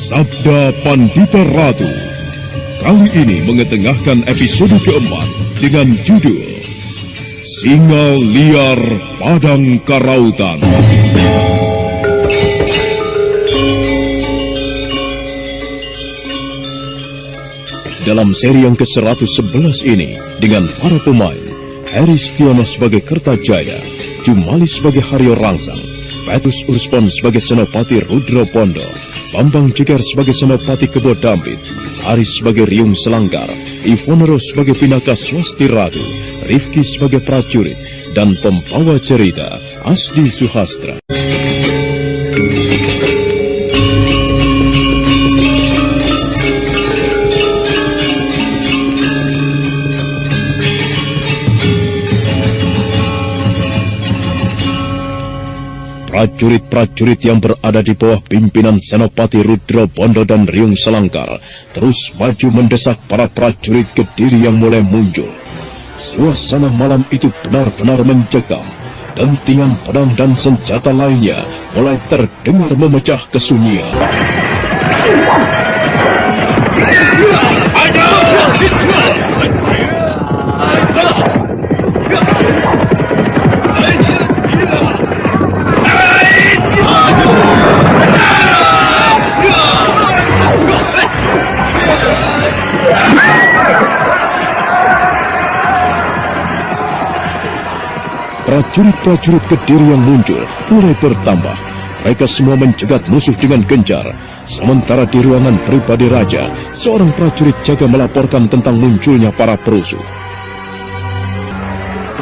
Sabda Pandita Ratu kali ini mengetengahkan episode keempat dengan judul Singa Liar Padang Karautan. Dalam seri yang ke-111 ini dengan para pemain Heri Stiono sebagai Kertajaya, Jumali sebagai Haryo Rangsang, Petrus Urspon sebagai Senopati Rudro Pondo, Bambang Jeger sebagai Senopati Kebo Dampit, Haris sebagai Riung Selangkar, Ivonero sebagai Pinaka Swasti Ratu, Rifki sebagai prajurit, dan pembawa cerita Asdi Suhastra. Prajurit-prajurit yang berada di bawah pimpinan Senopati Rudro Pondo dan Riung Selangkar terus maju mendesak para prajurit Kediri yang mulai muncul. Suasana malam itu benar-benar mencekam. Dentingan pedang dan senjata lainnya mulai terdengar memecah kesunyian. Prajurit-prajurit Kediri yang muncul mulai bertambah. Mereka semua mencegat musuh dengan gencar. Sementara di ruangan pribadi raja, seorang prajurit jaga melaporkan tentang munculnya para perusuh.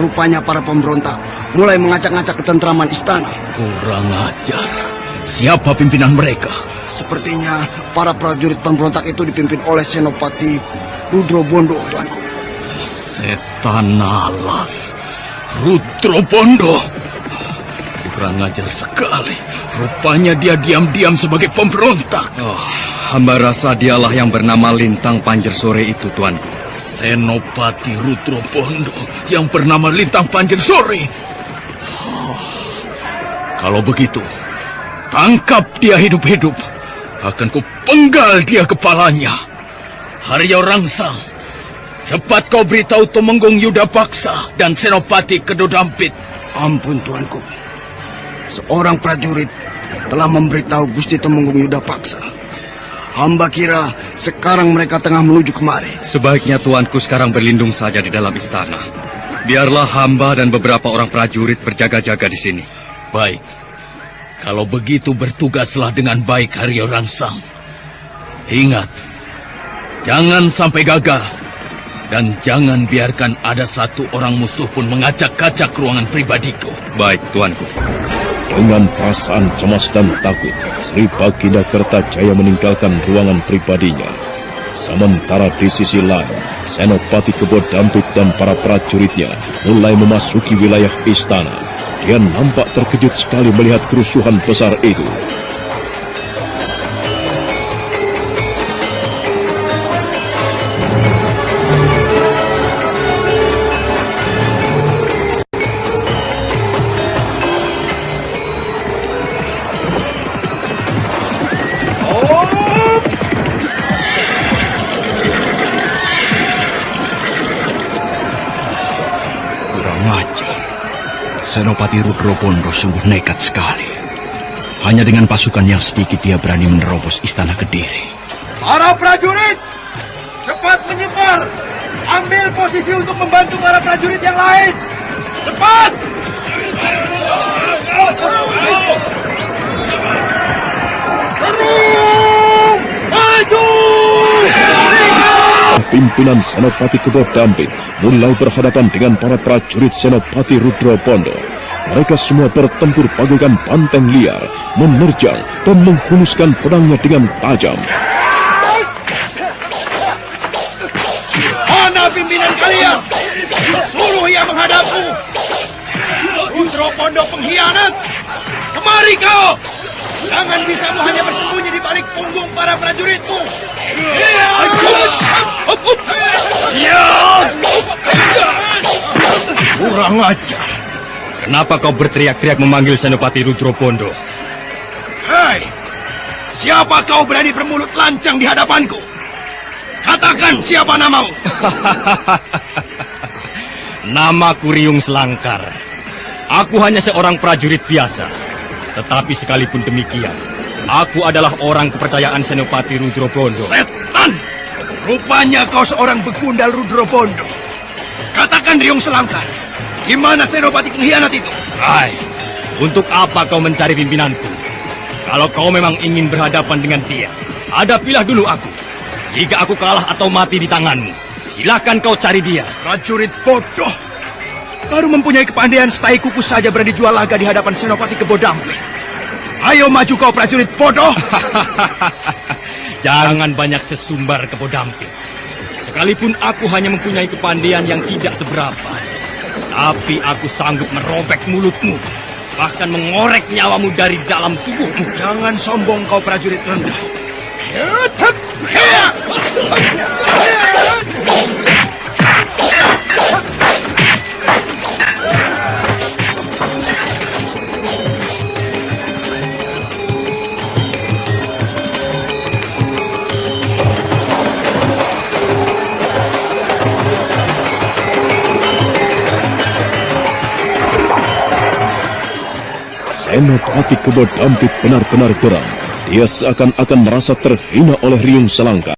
Rupanya para pemberontak mulai mengacak-ngacak ketentraman istana. Kurang ajar. Siapa pimpinan mereka? Sepertinya para prajurit pemberontak itu dipimpin oleh Senopati Rudro Pondo, tuanku. Setan alas. Rudro Pondo. Kurang ajar sekali. Rupanya dia diam-diam sebagai pemberontak. Hamba rasa dialah yang bernama Lintang Panjer Sore itu, tuanku. Senopati Rudro Pondo yang bernama Lintang Panjer Sore. Kalau begitu, tangkap dia hidup-hidup. Akan kupenggal dia kepalanya. Haryo Rangsang, cepat kau beritahu Tumenggung Yuda Paksa dan Senopati Kedo Dampit. Ampun, tuanku. Seorang prajurit telah memberitahu Gusti Tumenggung Yuda Paksa. Hamba kira sekarang mereka tengah menuju kemari. Sebaiknya tuanku sekarang berlindung saja di dalam istana. Biarlah hamba dan beberapa orang prajurit berjaga-jaga di sini. Baik. Kalau begitu bertugaslah dengan baik, Haryo Rangsang. Ingat, jangan sampai gagal. Dan jangan biarkan ada satu orang musuh pun mengacak-acak ruangan pribadiku. Baik, tuanku. Dengan perasaan cemas dan takut, Sri Baginda Kertajaya meninggalkan ruangan pribadinya. Sementara di sisi lain, Senopati Kebo Dampit dan para prajuritnya mulai memasuki wilayah istana. Dia nampak terkejut sekali melihat kerusuhan besar itu. Senopati Rudro Pondo sungguh nekat sekali. Hanya dengan pasukan yang sedikit dia berani menerobos istana Kediri. Para prajurit, cepat menyebar. Ambil posisi untuk membantu para prajurit yang lain. Cepat! Terus! Maju! Pimpinan Senopati Kebo Dampit mulai berhadapan dengan para prajurit Senopati Rudro Pondo. Mereka semua bertempur bagaikan banteng liar, menerjang dan menghuluskan pedangnya dengan tajam. Mana pimpinan kalian? Suruh ia menghadapku. Rudro Pondo pengkhianat. Kemari kau. Jangan bisamu hanya bersembunyi di balik punggung para prajuritmu. Kurang ajar. Kenapa kau berteriak-teriak memanggil Senopati Rudro Pondo? Hai, siapa kau berani bermulut lancang di hadapanku? Katakan siapa namamu? Namaku Riung Selangkar. Aku hanya seorang prajurit biasa. Tetapi sekalipun demikian, aku adalah orang kepercayaan Senopati Rudrobondo. Setan! Rupanya kau seorang begundal Rudrobondo. Katakan Riung Selangkar, di mana Senopati pengkhianat itu? Hai, untuk apa kau mencari pimpinanku? Kalau kau memang ingin berhadapan dengan dia, hadapilah dulu aku. Jika aku kalah atau mati di tanganmu, silakan kau cari dia. Prajurit bodoh. Baru mempunyai kepandaian setai kuku saja berani jual laga di hadapan Senopati Kebodamping. Ayo maju kau prajurit bodoh. Jangan banyak sesumbar Kebodamping. Sekalipun aku hanya mempunyai kepandaian yang tidak seberapa, tapi aku sanggup merobek mulutmu, bahkan mengorek nyawamu dari dalam tubuhmu. Jangan sombong kau prajurit rendah. Senopati Kebodamping benar-benar geram. Dia seakan-akan merasa terhina oleh Riung Selangkar.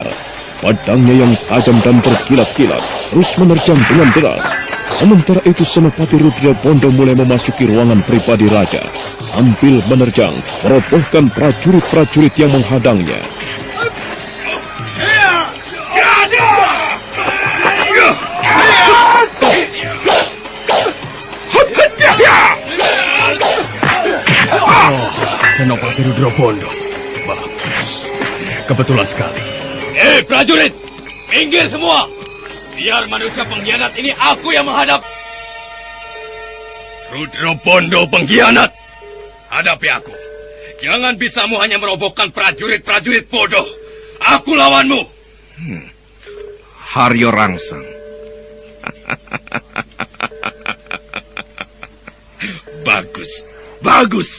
Pedangnya yang tajam dan berkilat-kilat terus menerjang dengan deras. Sementara itu Senopati Rudrobondo mulai memasuki ruangan pribadi raja sambil menerjang, merobohkan prajurit-prajurit yang menghadangnya. Senopati Rudrobondo. Bagus. Kebetulan sekali. Prajurit! Minggir semua! Biar manusia pengkhianat ini aku yang menghadap. Rudrobondo pengkhianat! Hadapi aku. Jangan bisamu hanya merobohkan prajurit-prajurit bodoh. Aku lawanmu. Haryo Rangsang. Bagus. Bagus.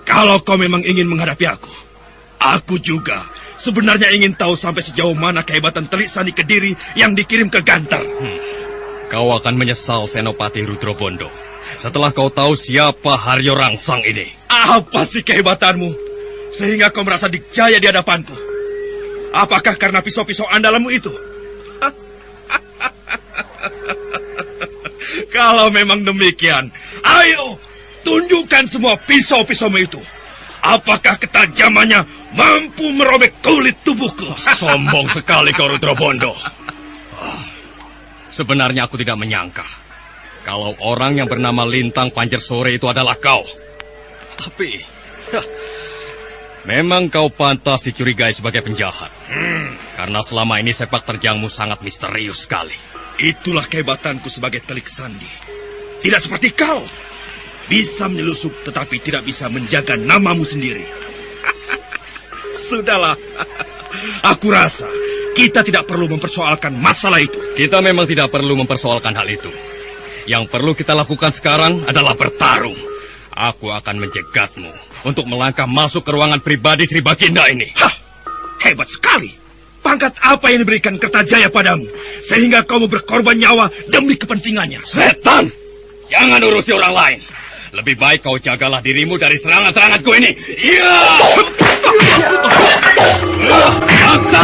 Kalau kau memang ingin menghadapi aku juga sebenarnya ingin tahu sampai sejauh mana kehebatan Telik Sandi Kediri yang dikirim ke Gantar. Kau akan menyesal, Senopati Rudrobondo, setelah kau tahu siapa Haryo Rangsang ini. Apa sih kehebatanmu sehingga kau merasa dikjaya di hadapanku? Apakah karena pisau-pisau andalanmu itu? Kalau memang demikian, ayo tunjukkan semua pisau-pisaumu itu. Apakah ketajamannya mampu merobek kulit tubuhku? Sombong sekali kau, Rudrobondo. Sebenarnya aku tidak menyangka kalau orang yang bernama Lintang Panjer Sore itu adalah kau. Tapi memang kau pantas dicurigai sebagai penjahat. Karena selama ini sepak terjangmu sangat misterius sekali. Itulah kehebatanku sebagai Telik Sandi. Tidak seperti kau. Bisa menyelusup tetapi tidak bisa menjaga namamu sendiri. Sudahlah. Aku rasa kita tidak perlu mempersoalkan masalah itu. Kita memang tidak perlu mempersoalkan hal itu. Yang perlu kita lakukan sekarang adalah bertarung. Aku akan mencegatmu untuk melangkah masuk ke ruangan pribadi Sri Baginda ini. Hah, hebat sekali. Pangkat apa yang diberikan Kertajaya padamu sehingga kamu berkorban nyawa demi kepentingannya? Setan! Jangan urusi orang lain. Lebih baik kau jagalah dirimu dari serangan-seranganku ini. Iya! Paksa!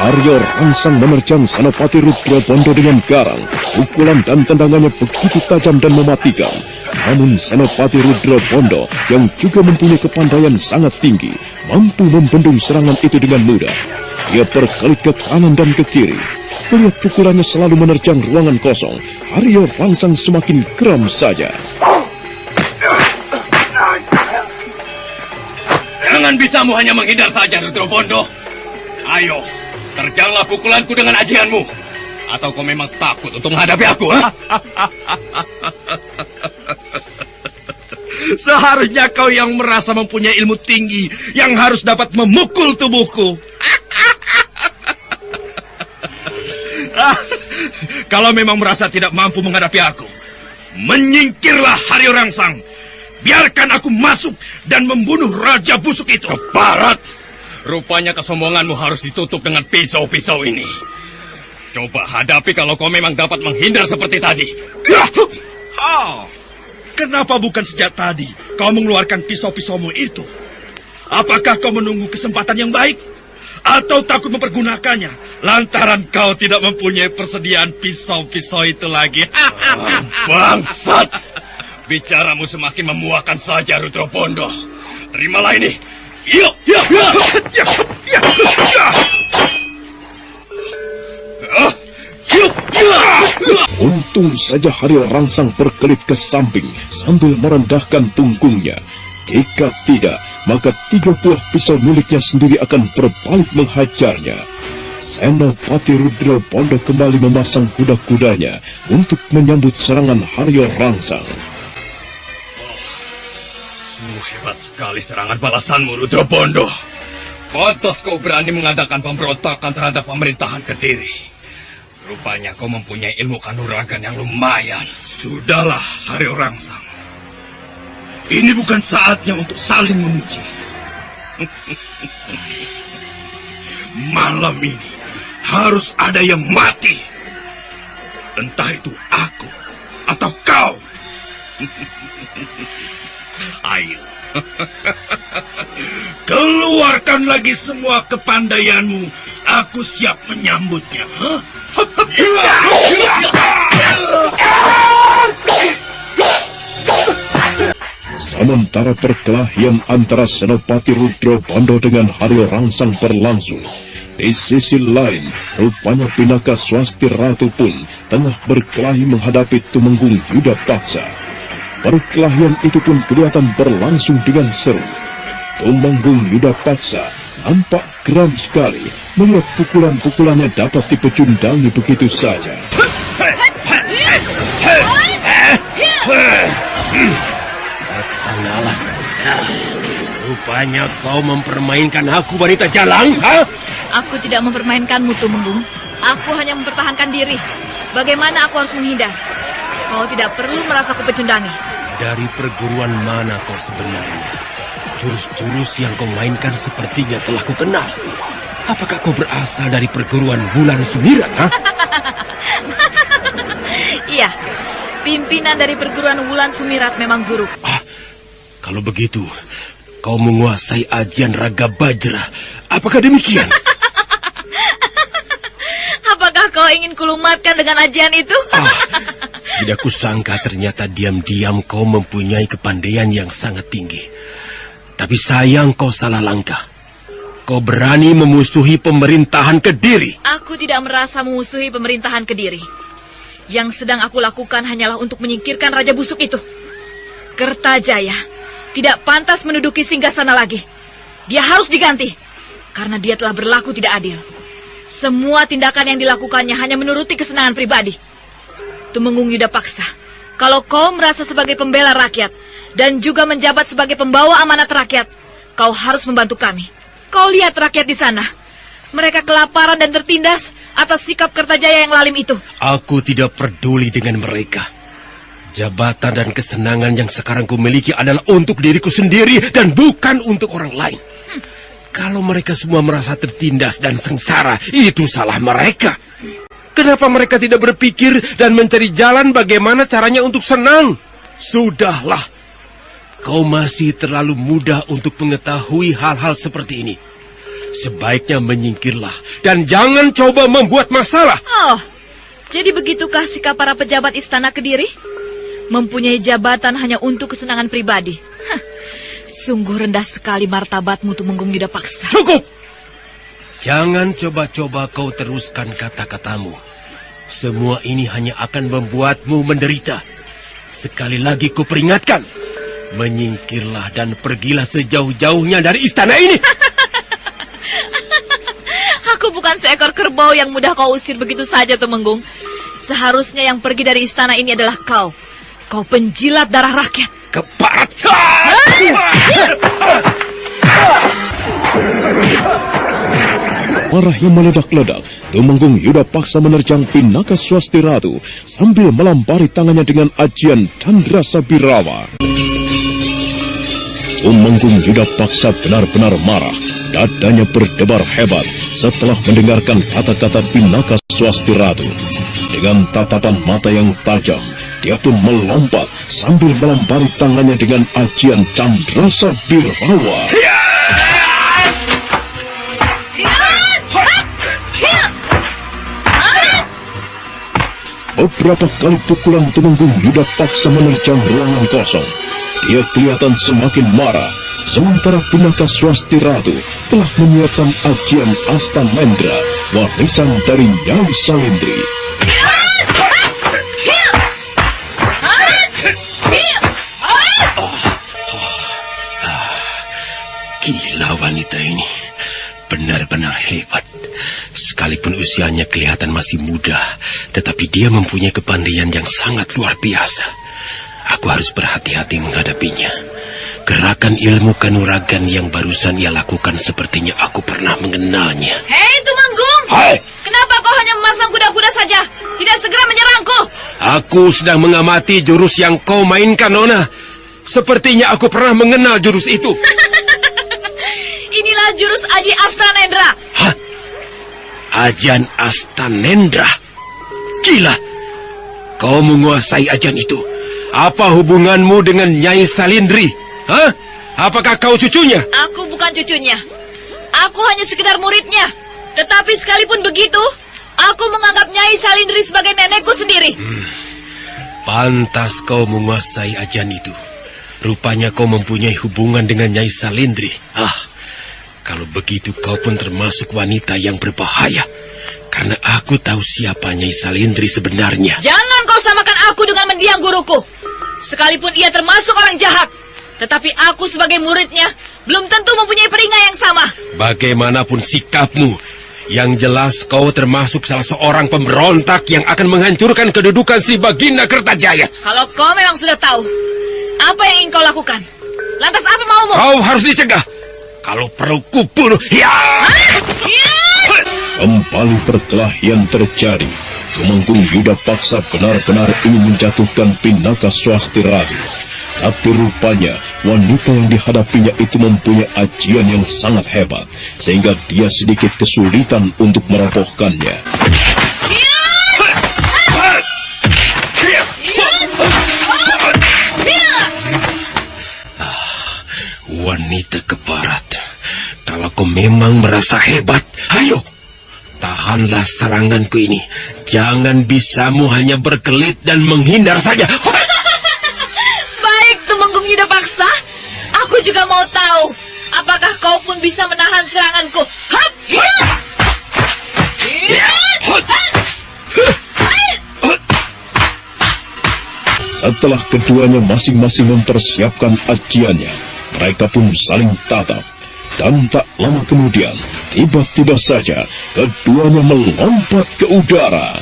Haryo Rangsang menerjang Senopati Rudrobondo dengan garang. Pukulan dan tendangannya begitu tajam dan mematikan. Namun Senopati Rudrobondo yang juga mempunyai kepandaian sangat tinggi, mampu membendung serangan itu dengan mudah. Dia berkelit ke kanan dan ke kiri. Melihat pukulannya selalu menerjang ruangan kosong, Haryo Rangsang semakin geram saja. Jangan bisamu hanya menghindar saja, Rudrobondo. Ayo, terjanglah pukulanku dengan ajianmu. Atau kau memang takut untuk menghadapi aku, ha? Seharusnya kau yang merasa mempunyai ilmu tinggi yang harus dapat memukul tubuhku. Kalau memang merasa tidak mampu menghadapi aku, menyingkirlah Haryo Rangsang. Biarkan aku masuk dan membunuh Raja Busuk itu. Keparat! Rupanya kesombonganmu harus ditutup dengan pisau-pisau ini. Coba hadapi kalau kau memang dapat menghindar seperti tadi. Kenapa bukan sejak tadi kau mengeluarkan pisau-pisaumu itu? Apakah kau menunggu kesempatan yang baik? Atau takut mempergunakannya lantaran kau tidak mempunyai persediaan pisau-pisau itu lagi? Bangsat! Bicaramu semakin memuakan saja, Rudra Bondo. Terimalah ini. Yuk! Untung saja Haryo Rangsang berkelit ke samping sambil merendahkan punggungnya. Jika tidak, maka 3 buah pisau miliknya sendiri akan berbalik menghajarnya. Senopati Rudra Bondo kembali memasang kuda-kudanya untuk menyambut serangan Haryo Rangsang. Sungguh hebat sekali serangan balasanmu, Rudra Bondo. Pantas kau berani mengadakan pemberontakan terhadap pemerintahan Kediri. Rupanya kau mempunyai ilmu kanuragan yang lumayan. Sudahlah, Haryo Rangsang. Ini bukan saatnya untuk saling memuji. Malam ini harus ada yang mati. Entah itu aku atau kau. Ayo. Keluarkan lagi semua kepandaianmu. Aku siap menyambutnya. Sementara perkelahian antara Senopati Rudra Bondo dengan Haryo Rangsang berlangsung, di sisi lain, rupanya Pinaka Swasti Ratu pun tengah berkelahi menghadapi Tumenggung Yuda Paksa. Perkelahian itu pun kelihatan berlangsung dengan seru. Tumenggung Yuda Paksa nampak geram sekali melihat pukulan-pukulannya dapat dipecundangi begitu saja. Alas, rupanya kau mempermainkan aku, wanita jalang, ha? Aku tidak mempermainkanmu, Tumenggung. Aku hanya mempertahankan diri. Bagaimana aku harus menghindar? Kau tidak perlu merasa kupecundangi. Dari perguruan mana kau sebenarnya? Jurus-jurus yang kau mainkan sepertinya telah kukenal. Apakah kau berasal dari perguruan Wulan Sumirat, ha? Iya, pimpinan dari perguruan Wulan Sumirat memang guru. Kalau begitu, kau menguasai ajian Raga Bajra. Apakah demikian? Apakah kau ingin kulumatkan dengan ajian itu? Tidak kusangka ternyata diam-diam kau mempunyai kepandaian yang sangat tinggi. Tapi sayang kau salah langkah. Kau berani memusuhi pemerintahan Kediri. Aku tidak merasa memusuhi pemerintahan Kediri. Yang sedang aku lakukan hanyalah untuk menyingkirkan Raja Busuk itu. Kertajaya tidak pantas menduduki singgasana lagi. Dia harus diganti karena dia telah berlaku tidak adil. Semua tindakan yang dilakukannya hanya menuruti kesenangan pribadi. Tumenggung Yuda Paksa, kalau kau merasa sebagai pembela rakyat dan juga menjabat sebagai pembawa amanat rakyat, kau harus membantu kami. Kau lihat rakyat di sana. Mereka kelaparan dan tertindas atas sikap Kertajaya yang lalim itu. Aku tidak peduli dengan mereka. Jabatan dan kesenangan yang sekarang kumiliki adalah untuk diriku sendiri dan bukan untuk orang lain. Kalau mereka semua merasa tertindas dan sengsara, itu salah mereka. Kenapa mereka tidak berpikir dan mencari jalan bagaimana caranya untuk senang? Sudahlah. Kau masih terlalu muda untuk mengetahui hal-hal seperti ini. Sebaiknya menyingkirlah dan jangan coba membuat masalah. Oh, jadi begitukah sikap para pejabat istana Kediri? Mempunyai jabatan hanya untuk kesenangan pribadi. Sungguh rendah sekali martabatmu, Tumenggung Yuda Paksa. Cukup! Jangan coba-coba kau teruskan kata-katamu. Semua ini hanya akan membuatmu menderita. Sekali lagi kuperingatkan. Menyingkirlah dan pergilah sejauh-jauhnya dari istana ini. Aku bukan seekor kerbau yang mudah kau usir begitu saja, Tumenggung. Seharusnya yang pergi dari istana ini adalah kau. Kau penjilat darah rakyat. Keparat. Marah yang meledak-ledak, Tumenggung Yudapaksa menerjang Pinaka Swasti Ratu sambil melampari tangannya dengan ajian Chandra Sabirawa. Tumenggung Yudapaksa benar-benar marah. Dadanya berdebar hebat setelah mendengarkan kata-kata Pinaka Swasti Ratu. Dengan tatapan mata yang tajam, dia pun melompat sambil melampari tangannya dengan ajian Chandra Sabirawa. Beberapa kali pukulan Tumenggung Yudapaksa menerjang ruangan kosong. Dia kelihatan semakin marah, sementara Pinaka Swasti Ratu telah menyiapkan ajian Astanendra, warisan dari Nyai Salindri. Gila wanita ini, benar-benar hebat. Sekalipun usianya kelihatan masih muda, tetapi dia mempunyai kepandaian yang sangat luar biasa. Aku harus berhati-hati menghadapinya. Gerakan ilmu kanuragan yang barusan ia lakukan sepertinya aku pernah mengenalnya. Hei Tumenggung! Hai! Kenapa kau hanya memasang kuda-kuda saja? Tidak segera menyerangku? Aku sedang mengamati jurus yang kau mainkan, Nona. Sepertinya aku pernah mengenal jurus itu. Inilah jurus Aji Astanendra. Hah? Ajian Astanendra? Gila! Kau menguasai ajian itu. Apa hubunganmu dengan Nyai Salindri? Hah? Apakah kau cucunya? Aku bukan cucunya. Aku hanya sekedar muridnya. Tetapi sekalipun begitu, aku menganggap Nyai Salindri sebagai nenekku sendiri. Pantas kau menguasai ajian itu. Rupanya kau mempunyai hubungan dengan Nyai Salindri. Kalau begitu kau pun termasuk wanita yang berbahaya. Karena aku tahu siapa Nyai Salindri sebenarnya. Jangan kau samakan aku dengan mendiang guruku. Sekalipun ia termasuk orang jahat, tetapi aku sebagai muridnya belum tentu mempunyai peringkat yang sama. Bagaimanapun sikapmu, yang jelas kau termasuk salah seorang pemberontak yang akan menghancurkan kedudukan Sri Baginda Kertajaya. Kalau kau memang sudah tahu apa yang ingin kau lakukan, lantas apa maumu? Kau harus dicegah. Kalau perlu kubunuh. Kembali perkelahian terjadi. Tumenggung Yudapaksa benar-benar ingin menjatuhkan Pinaka Swasti Ratu. Tapi rupanya wanita yang dihadapinya itu mempunyai ajian yang sangat hebat, sehingga dia sedikit kesulitan untuk merobohkannya. Wanita keparat, kalau kau memang merasa hebat, ayo, tahanlah seranganku ini. Jangan bisamu hanya berkelit dan menghindar saja. Baik, Tumenggung Yudapaksa. Aku juga mau tahu, apakah kau pun bisa menahan seranganku? Setelah keduanya masing-masing mempersiapkan ajiannya, mereka pun saling tatap. Dan tak lama kemudian, tiba-tiba saja keduanya melompat ke udara.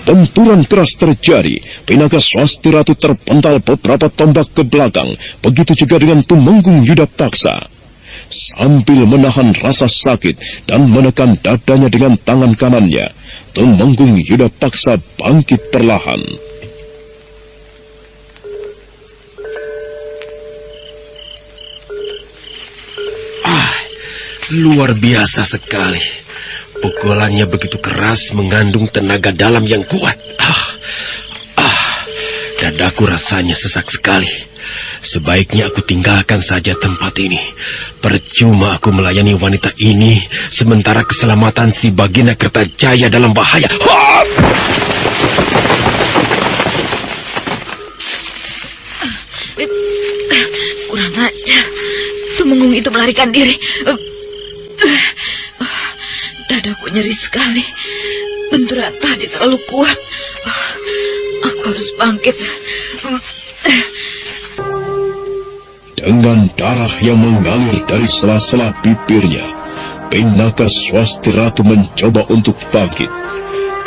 Benturan keras terjadi. Pinaka Swasti Ratu terpental beberapa tombak ke belakang. Begitu juga dengan Tumenggung Yudapaksa. Sambil menahan rasa sakit dan menekan dadanya dengan tangan kanannya, Tumenggung Yudapaksa bangkit perlahan. Luar biasa sekali. Pukulannya begitu keras, mengandung tenaga dalam yang kuat. Dadaku rasanya sesak sekali. Sebaiknya aku tinggalkan saja tempat ini. Percuma aku melayani wanita ini, sementara keselamatan si Baginda Kertajaya dalam bahaya. Kurang ajar. Tumenggung itu melarikan diri. Dadaku nyeri sekali. Benturan tadi terlalu kuat. Aku harus bangkit. Dengan darah yang mengalir dari sela-sela bibirnya, Pinaka Swasti Ratu mencoba untuk bangkit.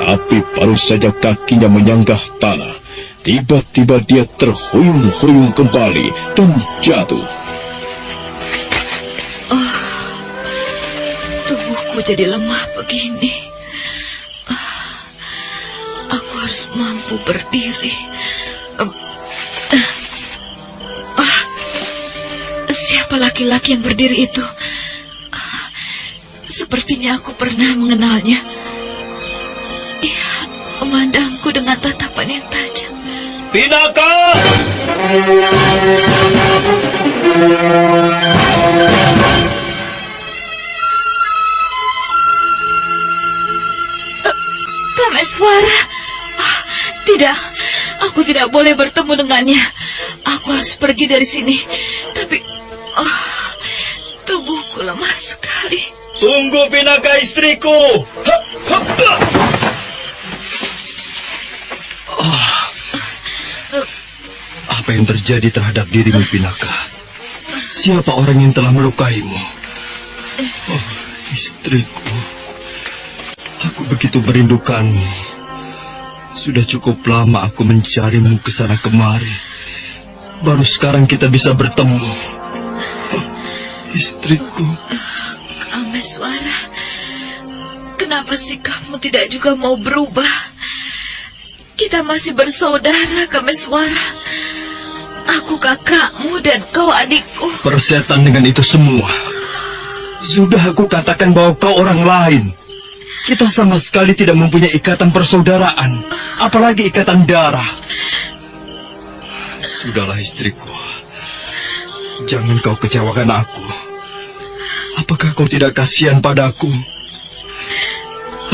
Tapi baru saja kakinya menyanggah tanah, tiba-tiba dia terhuyung-huyung kembali dan jatuh. Tubuhku jadi lemah begini. Aku harus mampu berdiri. Siapa laki-laki yang berdiri itu? Sepertinya aku pernah mengenalnya. Dia memandangku dengan tatapan yang tajam. Pinaka! Kameswara. Tidak, aku tidak boleh bertemu dengannya. Aku harus pergi dari sini. Tapi, tubuhku lemah sekali. Tunggu, Pinaka istriku! Apa yang terjadi terhadap dirimu, Pinaka? Siapa orang yang telah melukaimu? Oh, istriku. Aku begitu merindukanmu. Sudah cukup lama aku mencarimu ke sana kemari. Baru sekarang kita bisa bertemu. Oh, istriku. Kameswara, kenapa sikapmu tidak juga mau berubah? Kita masih bersaudara, Kameswara. Aku kakakmu dan kau adikku. Persetan dengan itu semua. Sudah aku katakan bahwa kau orang lain. Kita sama sekali tidak mempunyai ikatan persaudaraan, apalagi ikatan darah. Sudahlah istriku, jangan kau kecewakan aku. Apakah kau tidak kasihan padaku?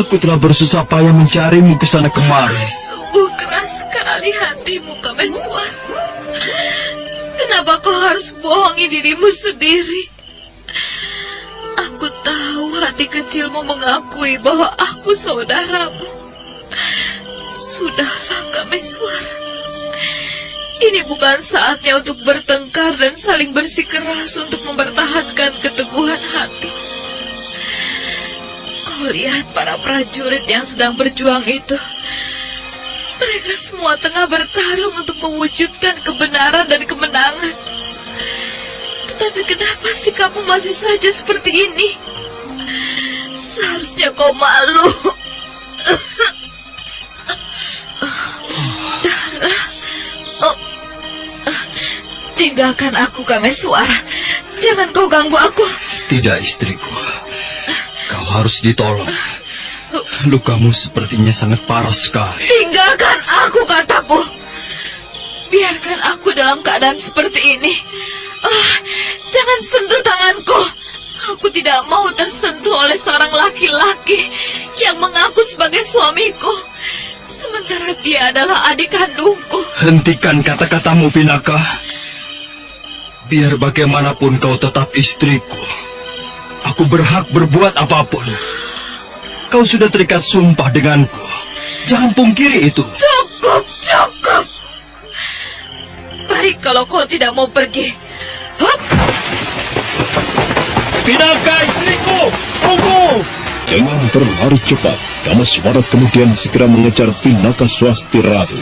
Aku telah bersusah payah mencarimu ke sana kemari. Sungguh keras sekali hatimu, Kameswara. Kenapa kau harus bohongi dirimu sendiri? Aku tahu hati kecilmu mengakui bahwa aku saudaramu. Sudahlah, Kameswara. Ini bukan saatnya untuk bertengkar dan saling bersikeras untuk mempertahankan keteguhan hati. Kau lihat para prajurit yang sedang berjuang itu. Mereka semua tengah bertarung untuk mewujudkan kebenaran dan kemenangan. Tapi kenapa sikapmu masih saja seperti ini? Seharusnya kau malu. Darah. Tinggalkan aku, Kameswara. Jangan kau ganggu aku. Tidak, istriku. Kau harus ditolong. Lukamu sepertinya sangat parah sekali. Tinggalkan aku, kataku. Biarkan aku dalam keadaan seperti ini. Jangan sentuh tanganku. Aku tidak mau tersentuh oleh seorang laki-laki yang mengaku sebagai suamiku, sementara dia adalah adik kandungku. Hentikan kata-katamu, Pinaka. Biar bagaimanapun kau tetap istriku. Aku berhak berbuat apapun. Kau sudah terikat sumpah denganku. Jangan pungkiri itu. Cukup. Baik kalau kau tidak mau pergi. Hup! Pinaka istriku, tunggu! Dengan berlari cepat, Kameswara kemudian segera mengejar Pinaka Swasti Ratu.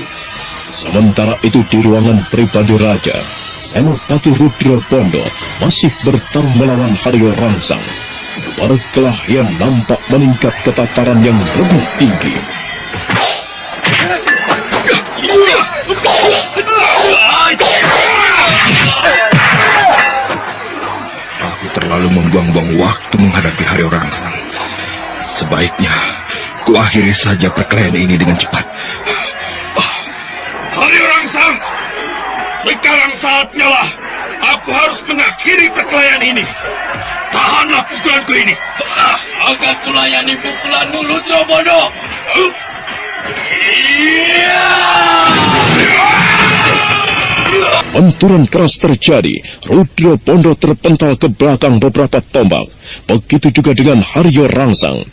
Sementara itu di ruangan pribadi raja, Senopati Rudra Pondo masih bertarung melawan Haryo Rangsang. Perkelahian nampak meningkat ke tataran yang lebih tinggi. Aku terlalu membuang-buang waktu menghadapi Haryo Rangsang. Sebaiknya kuakhiri saja perkelahian ini dengan cepat. Haryo Rangsang, sekarang saatnya lah aku harus mengakhiri perkelahian ini. Tahanlah pukulanku ini. Akan kulayani pukulanmu, Rudra Pondo. Benturan keras terjadi. Rudra Pondo terpental ke belakang beberapa tombak. Begitu juga dengan Haryo Rangsang.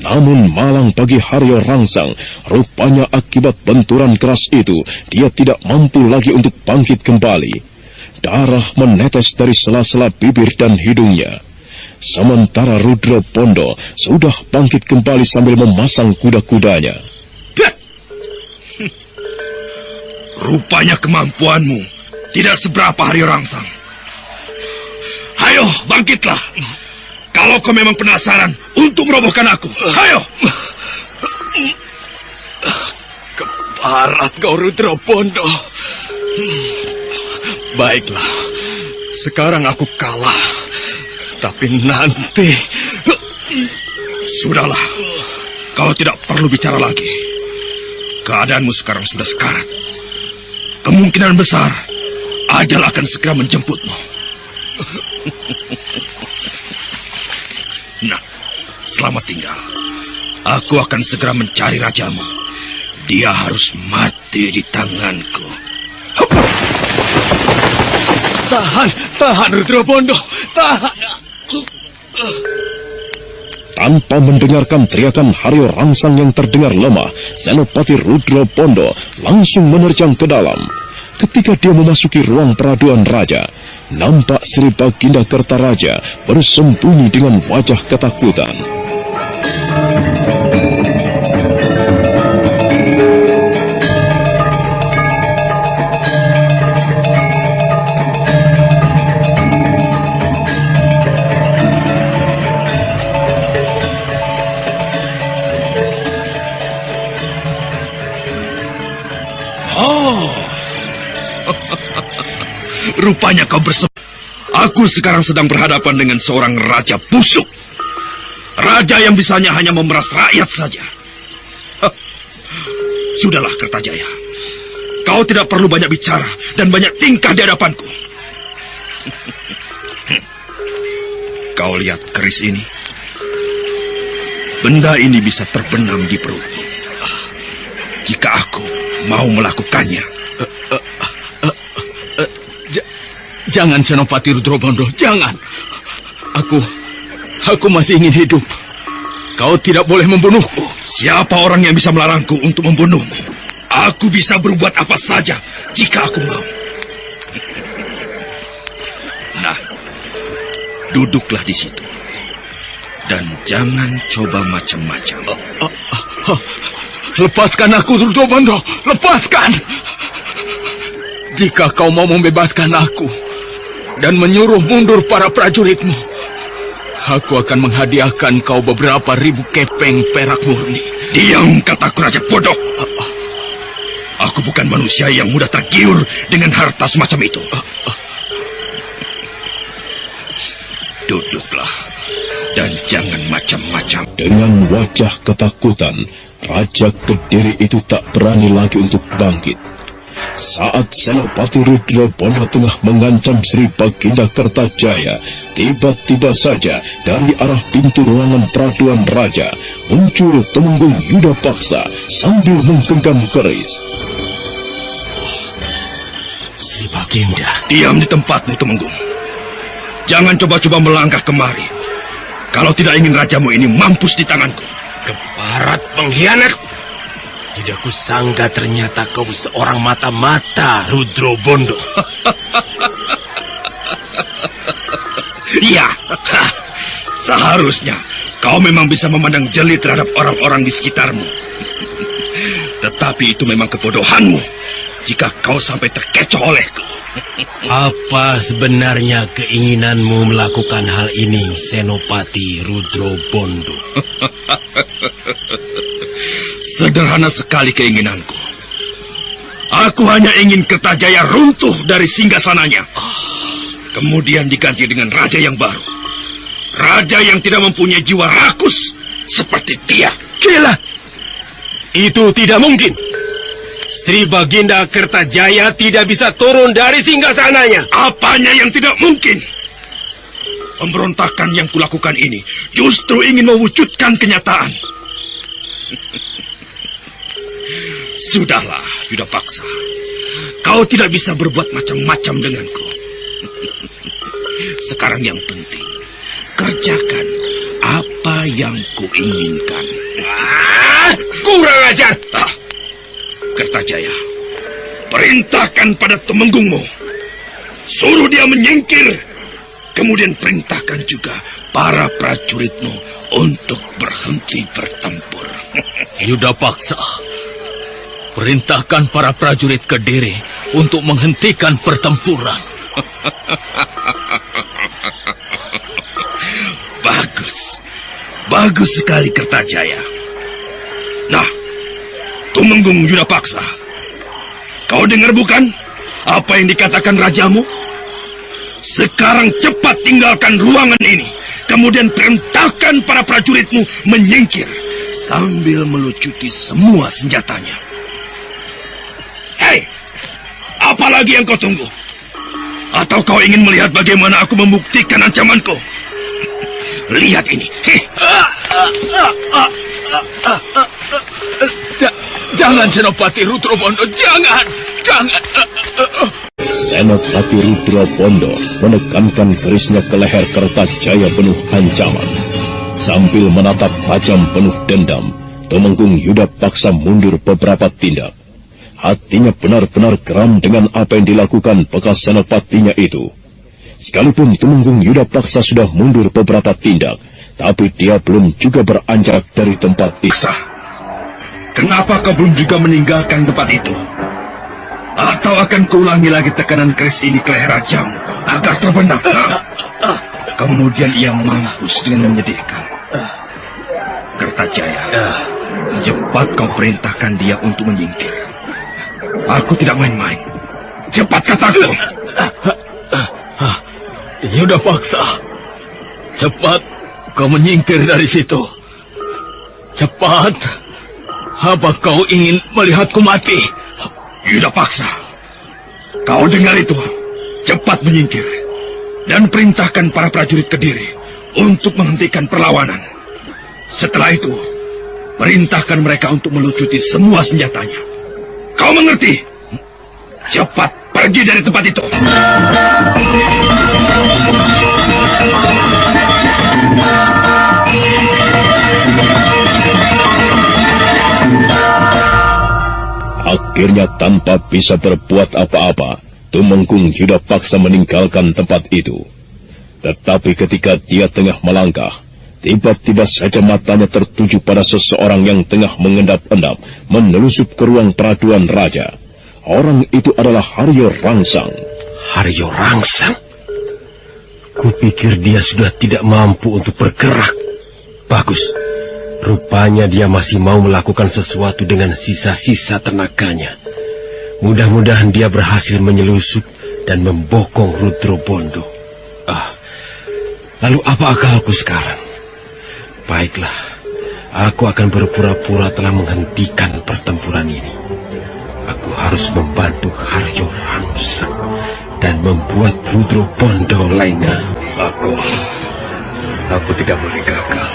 Namun malang bagi Haryo Rangsang, rupanya akibat benturan keras itu, dia tidak mampu lagi untuk bangkit kembali. Darah menetes dari sela-sela bibir dan hidungnya. Sementara Rudra Pondo sudah bangkit kembali sambil memasang kuda-kudanya. Rupanya kemampuanmu tidak seberapa, Haryo Rangsang. Ayo, bangkitlah. Kalau kau memang penasaran untuk merobohkan aku, ayo. Keparat kau, Rudra Bondo. Baiklah, sekarang aku kalah. Tapi nanti... Sudahlah, kau tidak perlu bicara lagi. Keadaanmu sekarang sudah sekarat. Kemungkinan besar, ajal akan segera menjemputmu. Nah, selamat tinggal. Aku akan segera mencari rajamu. Dia harus mati di tanganku. Tahan Rudra Bondo, tahan. Tanpa mendengarkan teriakan Haryo Rangsang yang terdengar lemah, Senopati Rudra Bondo langsung menerjang ke dalam. Ketika dia memasuki ruang peraduan raja, nampak Sri Baginda Kertaraja bersembunyi dengan wajah ketakutan. Rupanya kau Aku sekarang sedang berhadapan dengan seorang raja busuk. Raja yang bisanya hanya memeras rakyat saja. Sudahlah, Kertajaya. Kau tidak perlu banyak bicara dan banyak tingkah di hadapanku. Kau lihat keris ini? Benda ini bisa terbenam di perutmu. Jika aku mau melakukannya. Jangan, Senopati Rudra Bondo, jangan. Aku masih ingin hidup. Kau tidak boleh membunuhku. Siapa orang yang bisa melarangku untuk membunuhmu? Aku bisa berbuat apa saja jika aku mau. Nah, duduklah di situ. Dan jangan coba macam-macam. Lepaskan aku, Rudra Bondo. Lepaskan. Jika kau mau membebaskan aku dan menyuruh mundur para prajuritmu, aku akan menghadiahkan kau beberapa ribu kepeng perak murni. Diam, kataku, Raja bodoh. Aku bukan manusia yang mudah tergiur dengan harta semacam itu. Duduklah dan jangan macam-macam. Dengan wajah ketakutan, Raja Kediri itu tak berani lagi untuk bangkit. Saat Senopati Rudra Bondo tengah mengancam Sri Baginda Kertajaya, tiba-tiba saja dari arah pintu ruangan peraduan raja muncul Temenggung Yuda Paksa sambil menggenggam keris. Sri Baginda. Diam di tempatmu, Temenggung. Jangan coba-coba melangkah kemari. Kalau tidak ingin rajamu ini mampus di tanganku. Keparat pengkhianat. Tidak kusangka ternyata kau seorang mata-mata, Rudra Bondo. Iya, seharusnya kau memang bisa memandang jeli terhadap orang-orang di sekitarmu. Tetapi itu memang kebodohanmu jika kau sampai terkecoh olehku. Apa sebenarnya keinginanmu melakukan hal ini, Senopati Rudra Bondo? Sederhana sekali keinginanku. Aku hanya ingin Kertajaya runtuh dari singgasananya. Kemudian diganti dengan raja yang baru. Raja yang tidak mempunyai jiwa rakus seperti dia. Gila! Itu tidak mungkin. Sri Baginda Kertajaya tidak bisa turun dari singgasananya. Apanya yang tidak mungkin? Pemberontakan yang kulakukan ini justru ingin mewujudkan kenyataan. Sudahlah, Yuda Paksa. Kau tidak bisa berbuat macam-macam denganku. Sekarang yang penting, kerjakan apa yang kuinginkan. Kurang ajar! Kertajaya, perintahkan pada Temenggungmu. Suruh dia menyingkir. Kemudian perintahkan juga para prajuritmu untuk berhenti bertempur. Yuda Paksa, Perintahkan para prajurit Kediri untuk menghentikan pertempuran. Bagus. Bagus sekali Kertajaya. Nah, Tumenggung Yudapaksa. Kau dengar bukan apa yang dikatakan rajamu? Sekarang cepat tinggalkan ruangan ini. Kemudian perintahkan para prajuritmu menyingkir sambil melucuti semua senjatanya. Hei, apa lagi yang kau tunggu? Atau kau ingin melihat bagaimana aku membuktikan ancamanku? Lihat ini. Jangan Senopati Rudrabondo, jangan. Senopati Rudrabondo menekankan kerisnya ke leher Kertajaya penuh ancaman. Sambil menatap tajam penuh dendam, Tumenggung Yudapaksa mundur beberapa tindak. Hatinya benar-benar geram dengan apa yang dilakukan bekas senopatinya itu. Sekalipun Tumenggung Yudapaksa sudah mundur beberapa tindak, tapi dia belum juga beranjak dari tempat itu. Kenapa kau belum juga meninggalkan tempat itu? Atau akan kuulangi lagi tekanan keris ini ke leher rajamu agar terbenam? Kemudian ia mampus dengan menyedihkan. Kertajaya, cepat kau perintahkan dia untuk menyingkir. Aku tidak main-main. Cepat katakan. Yudapaksa, cepat kau menyingkir dari situ. Cepat. Apa kau ingin melihatku mati? Yudapaksa, kau dengar itu? Cepat menyingkir dan perintahkan para prajurit Kediri untuk menghentikan perlawanan. Setelah itu, perintahkan mereka untuk melucuti semua senjatanya. Kau mengerti? Cepat pergi dari tempat itu. Akhirnya tanpa bisa berbuat apa-apa, Tumenggung Yudapaksa meninggalkan tempat itu. Tetapi ketika dia tengah melangkah, tiba-tiba saja matanya tertuju pada seseorang yang tengah mengendap-endap menelusup ke ruang peraduan raja. Orang itu adalah Haryo Rangsang. Haryo Rangsang? Kupikir dia sudah tidak mampu untuk bergerak. Bagus. Rupanya dia masih mau melakukan sesuatu dengan sisa-sisa tenaganya. Mudah-mudahan dia berhasil menyelusup dan membokong Rudrabondo. Lalu apa akalku sekarang? Baiklah, aku akan berpura-pura telah menghentikan pertempuran ini. Aku harus membantu Haryo Rangsang dan membuat Rudrabondo lengah. Aku tidak boleh gagal.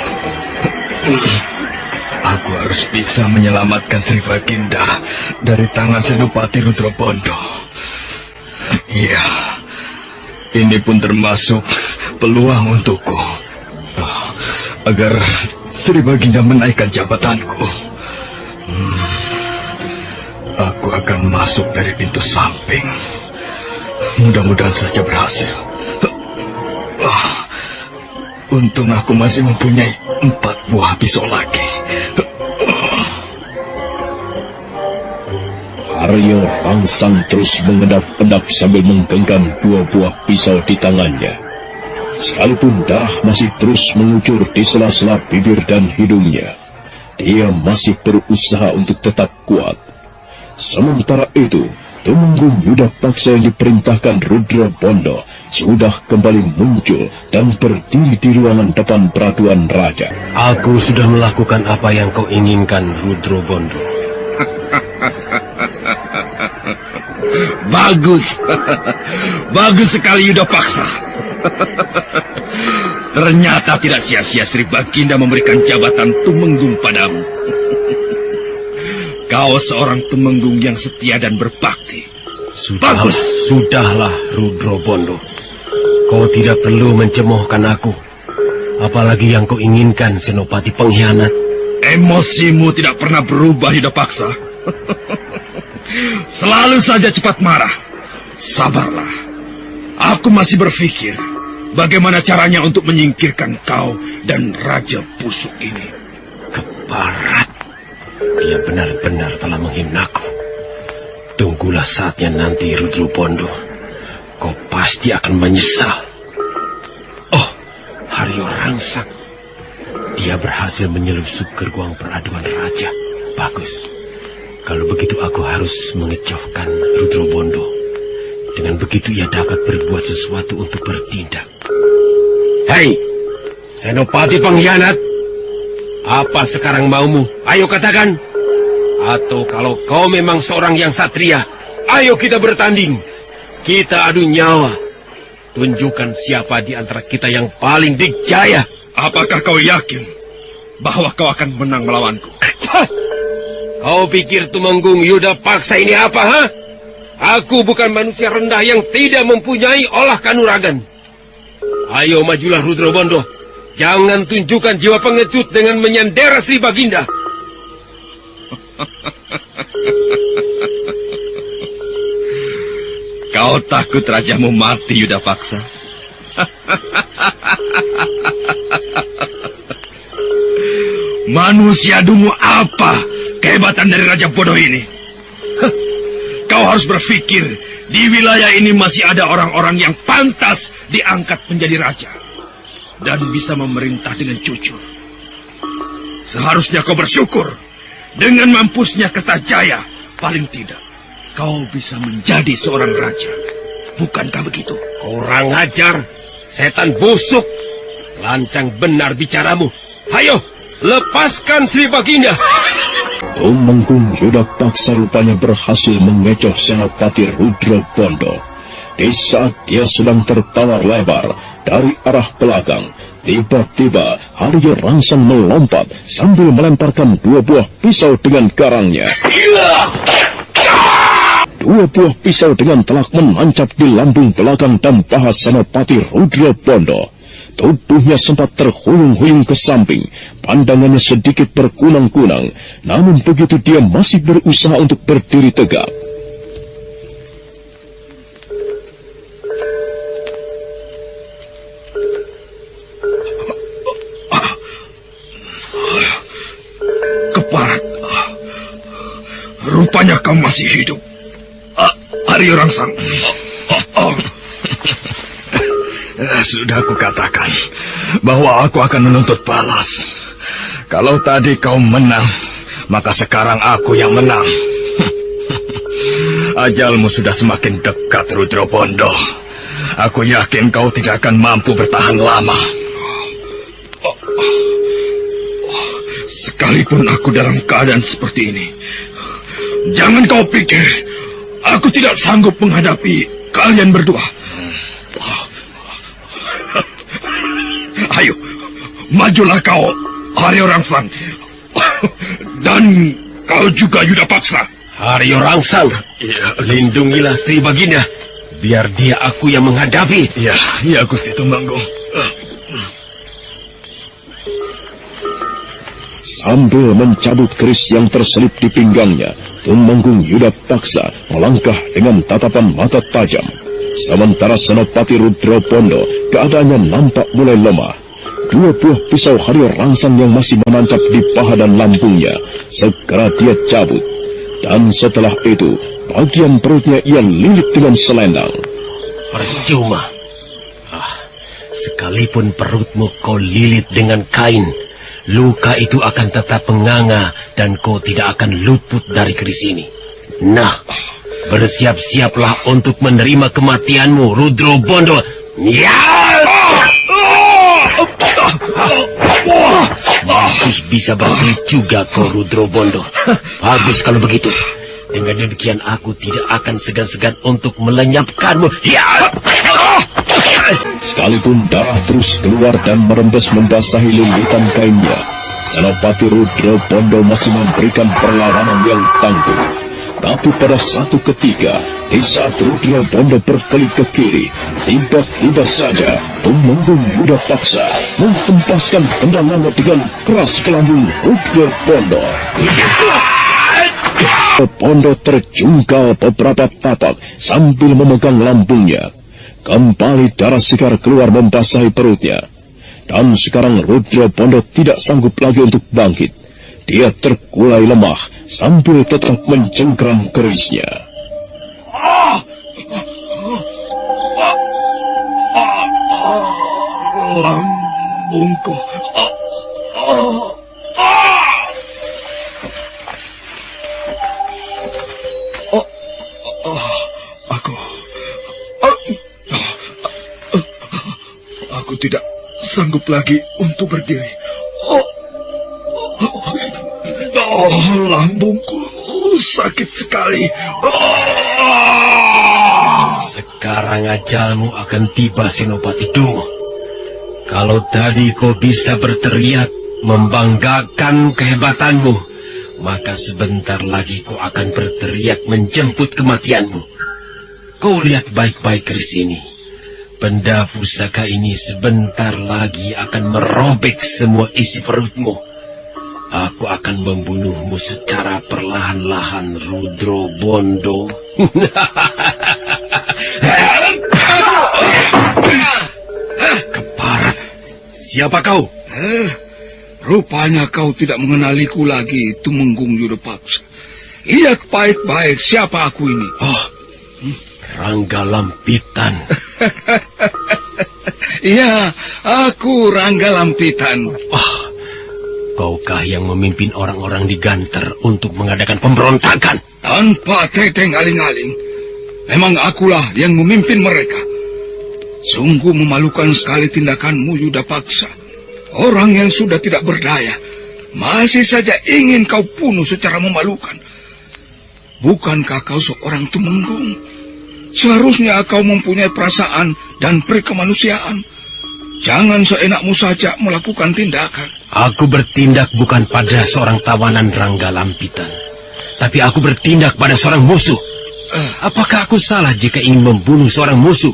Aku harus bisa menyelamatkan Sri Baginda dari tangan Senopati Rudrabondo. Iya, ini pun termasuk peluang untukku agar Sri Baginda menaikkan jabatanku. Aku akan masuk dari pintu samping. Mudah-mudahan saja berhasil. Untung aku masih mempunyai 4 buah pisau lagi. Haryo Rangsang terus mengendap-endap sambil menggenggam 2 buah pisau di tangannya. Sekalipun darah masih terus mengucur di sela-sela bibir dan hidungnya, dia masih berusaha untuk tetap kuat. Sementara itu, Tumenggung Yudapaksa yang diperintahkan Rudrabondo sudah kembali muncul dan berdiri di ruangan depan peraduan raja. Aku sudah melakukan apa yang kau inginkan, Rudrabondo. Bagus. Bagus sekali Yudapaksa. Ternyata tidak sia-sia Sri Baginda memberikan jabatan Tumenggung padamu. Kau seorang Tumenggung yang setia dan berbakti. Bagus. Sudahlah, Rudrabondo. Kau tidak perlu mencemoohkan aku. Apalagi yang kau inginkan, Senopati pengkhianat. Emosimu tidak pernah berubah, Yudapaksa. Selalu saja cepat marah. Sabarlah. Aku masih berpikir bagaimana caranya untuk menyingkirkan kau dan Raja Busuk ini. Keparat. Dia benar-benar telah menghinaku. Tunggulah saatnya nanti, Rudro Bondo. Kau pasti akan menyesal. Oh, Haryo Rangsang. Dia berhasil menyelusup ke ruang peraduan raja. Bagus. Kalau begitu aku harus mengecofkan Rudro Bondo. Dengan begitu ia dapat berbuat sesuatu untuk bertindak. Hei, Senopati pengkhianat. Apa sekarang maumu? Ayo katakan. Atau kalau kau memang seorang yang satria, ayo kita bertanding. Kita adu nyawa. Tunjukkan siapa di antara kita yang paling dikjaya. Apakah kau yakin bahwa kau akan menang melawanku? Kau pikir Tumenggung Yuda Paksa ini apa, ha? Aku bukan manusia rendah yang tidak mempunyai olah kanuragan. Ayo majulah Rudro Bondo. Jangan tunjukkan jiwa pengecut dengan menyandera Sri Baginda. Kau takut rajamu mati, Yuda Paksa? Manusia dungu apa kehebatan dari raja bodoh ini? Kau harus berpikir, di wilayah ini masih ada orang-orang yang pantas diangkat menjadi raja dan bisa memerintah dengan jujur. Seharusnya kau bersyukur dengan mampusnya Kertajaya. Paling tidak, kau bisa menjadi seorang raja. Bukankah begitu? Kurang ajar, setan busuk. Lancang benar bicaramu. Ayo, lepaskan Sri Baginda. Tumenggung Yuda Paksa rupanya berhasil mengecoh Senopati Rudro Bondo. Di saat dia sedang tertawa lebar dari arah belakang, tiba-tiba Haryo Rangsang melompat sambil melemparkan 2 buah pisau dengan garangnya. 2 buah pisau dengan telak menancap di lambung belakang dan paha Senopati Rudro Bondo. Tubuhnya sempat terhuyung-huyung ke samping, pandangannya sedikit berkunang-kunang, namun begitu dia masih berusaha untuk berdiri tegak. Keparat, rupanya kau masih hidup. Haryo Rangsang. Sudah aku katakan bahwa aku akan menuntut balas. Kalau tadi kau menang, maka sekarang aku yang menang. Ajalmu sudah semakin dekat, Rudro Bondo. Aku yakin kau tidak akan mampu bertahan lama. Sekalipun aku dalam keadaan seperti ini, jangan kau pikir aku tidak sanggup menghadapi kalian berdua. Ayo, majulah kau, Haryo Rangsang. Dan kau juga Yuda Paksa. Haryo Rangsang, lindungilah Sri Baginda. Biar dia aku yang menghadapi. Ya Gusti Tumenggung. Sambil mencabut keris yang terselip di pinggangnya, Tumenggung Yuda Paksa melangkah dengan tatapan mata tajam. Sementara Senopati Rudro Bondo keadaannya nampak mulai lemah. 2 buah pisau Haryo Rangsang yang masih menancap di paha dan lambungnya segera dia cabut. Dan setelah itu, bagian perutnya ia lilit dengan selendang. Percuma. Sekalipun perutmu kau lilit dengan kain, luka itu akan tetap menganga dan kau tidak akan luput dari keris ini. Nah, bersiap-siaplah untuk menerima kematianmu, Rudro Bondo. Bagus, bisa berkelit juga kau, Rudro Bondo. Bagus kalau begitu. Dengan demikian aku tidak akan segan-segan untuk melenyapkanmu. Sekalipun darah terus keluar dan merembes membasahi lilitan kainnya, Senopati Rudro Bondo masih memberikan perlawanan yang tangguh. Tapi pada satu ketika, di saat Rudro Bondo berkelit ke kiri, tiba-tiba saja Tumenggung Yuda Paksa menghempaskan tendangannya dengan keras ke lambung Rudro Bondo. Bondo terjungkal beberapa tapak sambil memegang lambungnya. Kembali darah segar keluar membasahi perutnya. Dan sekarang Rudro Bondo tidak sanggup lagi untuk bangkit. Dia terkulai lemah sambil tetap mencengkram kerisnya. Lambungku. Aku tidak sanggup lagi untuk berdiri. Lambungku sakit sekali. Sekarang ajalmu akan tiba, Senopati Dungo. Kalau tadi kau bisa berteriak membanggakan kehebatanmu, maka sebentar lagi kau akan berteriak menjemput kematianmu. Kau lihat baik-baik keris ini. Benda pusaka ini sebentar lagi akan merobek semua isi perutmu. Aku akan membunuhmu secara perlahan-lahan, Rudro Bondo. Keparat, siapa kau? Rupanya kau tidak mengenaliku lagi, Tumenggung Yudapaksa. Lihat baik-baik siapa aku ini. Oh, Rangga Lampitan. Iya, aku Rangga Lampitan. Oh, kaukah yang memimpin orang-orang di Ganter untuk mengadakan pemberontakan? Tanpa teteng aling-aling, memang akulah yang memimpin mereka. Sungguh memalukan sekali tindakanmu, Yudapaksa. Orang yang sudah tidak berdaya, masih saja ingin kau bunuh secara memalukan. Bukankah kau seorang Tumenggung? Seharusnya kau mempunyai perasaan dan perikemanusiaan. Jangan seenakmu saja melakukan tindakan. Aku bertindak bukan pada seorang tawanan Rangga Lampitan, tapi aku bertindak pada seorang musuh. Apakah aku salah jika ingin membunuh seorang musuh?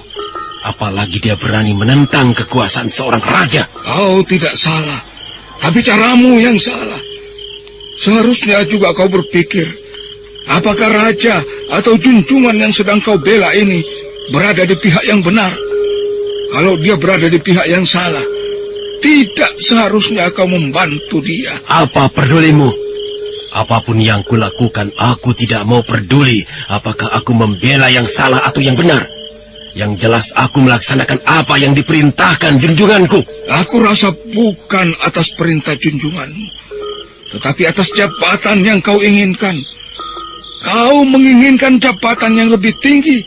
Apalagi dia berani menentang kekuasaan seorang raja. Kau tidak salah, tapi caramu yang salah. Seharusnya juga kau berpikir, apakah raja atau junjungan yang sedang kau bela ini berada di pihak yang benar? Kalau dia berada di pihak yang salah, tidak seharusnya kau membantu dia. Apa pedulimu? Apapun yang kulakukan, aku tidak mau peduli apakah aku membela yang salah atau yang benar. Yang jelas aku melaksanakan apa yang diperintahkan junjunganku. Aku rasa bukan atas perintah junjunganmu, tetapi atas jabatan yang kau inginkan. Kau menginginkan jabatan yang lebih tinggi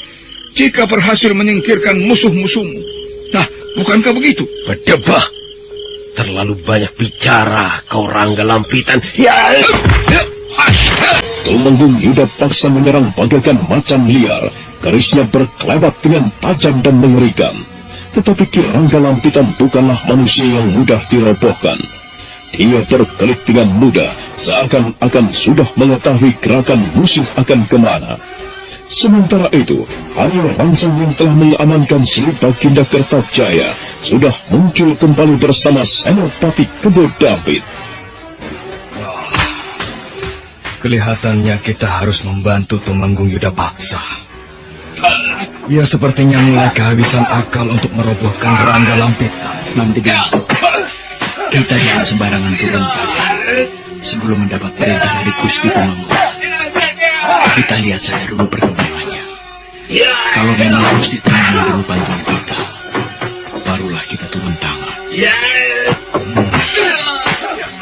jika berhasil menyingkirkan musuh-musuhmu. Nah, bukankah begitu? Berdebah. Terlalu banyak bicara, kau Rangga Lampitan. Ya. Tumenggung Yudapaksa menyerang bagaikan macan liar. Kerisnya berkelebat dengan tajam dan mengerikan. Tetapi Ki Rangga Lampitan bukanlah manusia yang mudah dirobohkan. Dia berkelit dengan mudah, seakan-akan sudah mengetahui gerakan musuh akan kemana. Sementara itu, Haryo Rangsang yang telah mengamankan Sri Baginda Kertajaya sudah muncul kembali bersama Senopati Kebo Dampit. Kelihatannya kita harus membantu Tumenggung Yudapaksa. Ia sepertinya mulai kehabisan akal untuk merobohkan Rangga Lampitan. Nanti dulu. Kita jangan sembarangan turun tangan sebelum mendapat perintah dari Gusti Tumenggung. Kita lihat saja dulu perkembangannya. Kalau memang Gusti Tumenggung perlu bantuan kita, barulah kita turun tangan.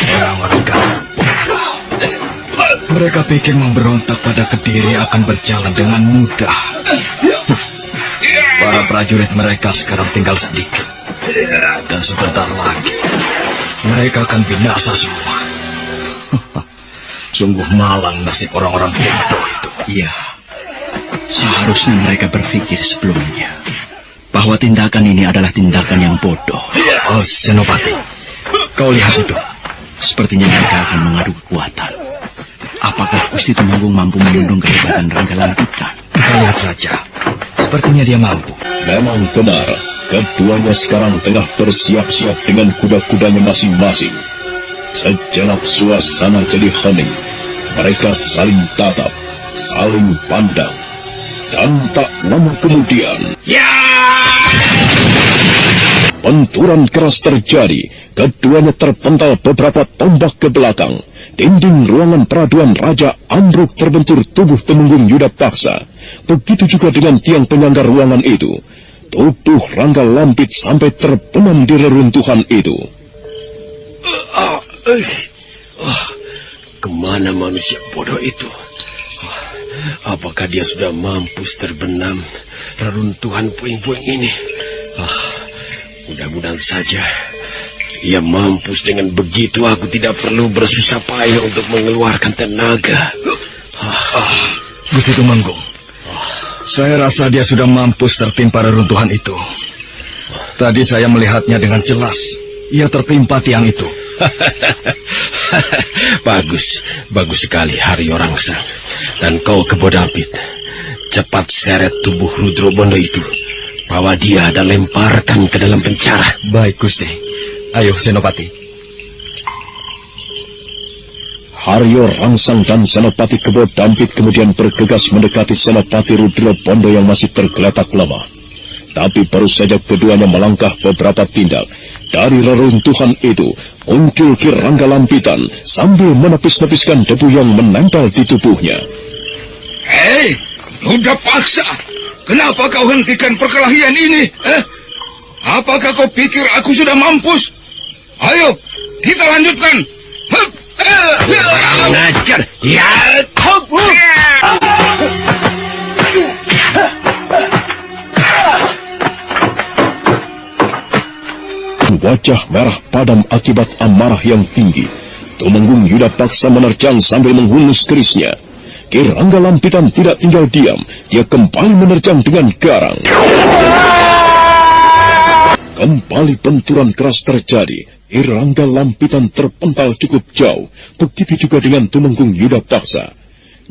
Orang-orang Ganter, mereka pikir memberontak pada Kediri akan berjalan dengan mudah. Para prajurit mereka sekarang tinggal sedikit, dan sebentar lagi mereka akan binasa semua. Sungguh malang nasib orang-orang bodoh itu. Iya, seharusnya mereka berpikir sebelumnya bahwa tindakan ini adalah tindakan yang bodoh. Oh, Senopati, kau lihat itu. Sepertinya mereka akan mengadu kekuatan. Apakah Gusti Tumenggung mampu menundung kehebatan Rangga Lampitan? Kita lihat saja. Sepertinya dia mampu. Memang benar, keduanya sekarang tengah bersiap-siap dengan kuda-kudanya masing-masing. Sejenak suasana jadi hening. Mereka saling tatap, saling pandang. Dan tak lama kemudian, benturan keras terjadi. Keduanya terpental beberapa tombak ke belakang. Dinding ruangan peraduan raja ambruk terbentur tubuh Temenggung Yuda Paksa. Begitu juga dengan tiang penyangga ruangan itu. Tubuh Rangga Lampit sampai terbenam di reruntuhan itu. Kemana manusia bodoh itu? Apakah dia sudah mampus terbenam reruntuhan puing-puing ini? Mudah-mudahan saja ia mampus. Dengan begitu aku tidak perlu bersusah payah untuk mengeluarkan tenaga. Gusti Tumenggung, saya rasa dia sudah mampus tertimpa reruntuhan itu. Tadi saya melihatnya dengan jelas. Ia tertimpa tiang itu. Bagus sekali Haryo Rangsang. Dan kau Kebodampit, cepat seret tubuh Rudro Bondo itu. Bawa dia dan lemparkan ke dalam penjara. Baik Gusti. Ayo Senopati. Haryo Rangsang dan Senopati Kebodampit kemudian bergegas mendekati Senopati Rudro Bondo yang masih tergeletak lemah. Tapi baru saja keduanya melangkah beberapa tindak, dari reruntuhan itu muncul Ki Rangga Lampitan sambil menepis-nepiskan debu yang menempel di tubuhnya. Hei, Yuda Paksa, kenapa kau hentikan perkelahian ini? Apakah kau pikir aku sudah mampus? Ayo, kita lanjutkan. Ngajar. Ya. Wajah merah padam akibat amarah yang tinggi. Tumenggung Yuda Paksa menerjang sambil menghunus kerisnya. Ki Rangga Lampitan tidak tinggal diam. Dia kembali menerjang dengan garang. Kembali benturan keras terjadi. Ki Rangga Lampitan terpental cukup jauh. Begitu juga dengan Tumenggung Yuda Paksa.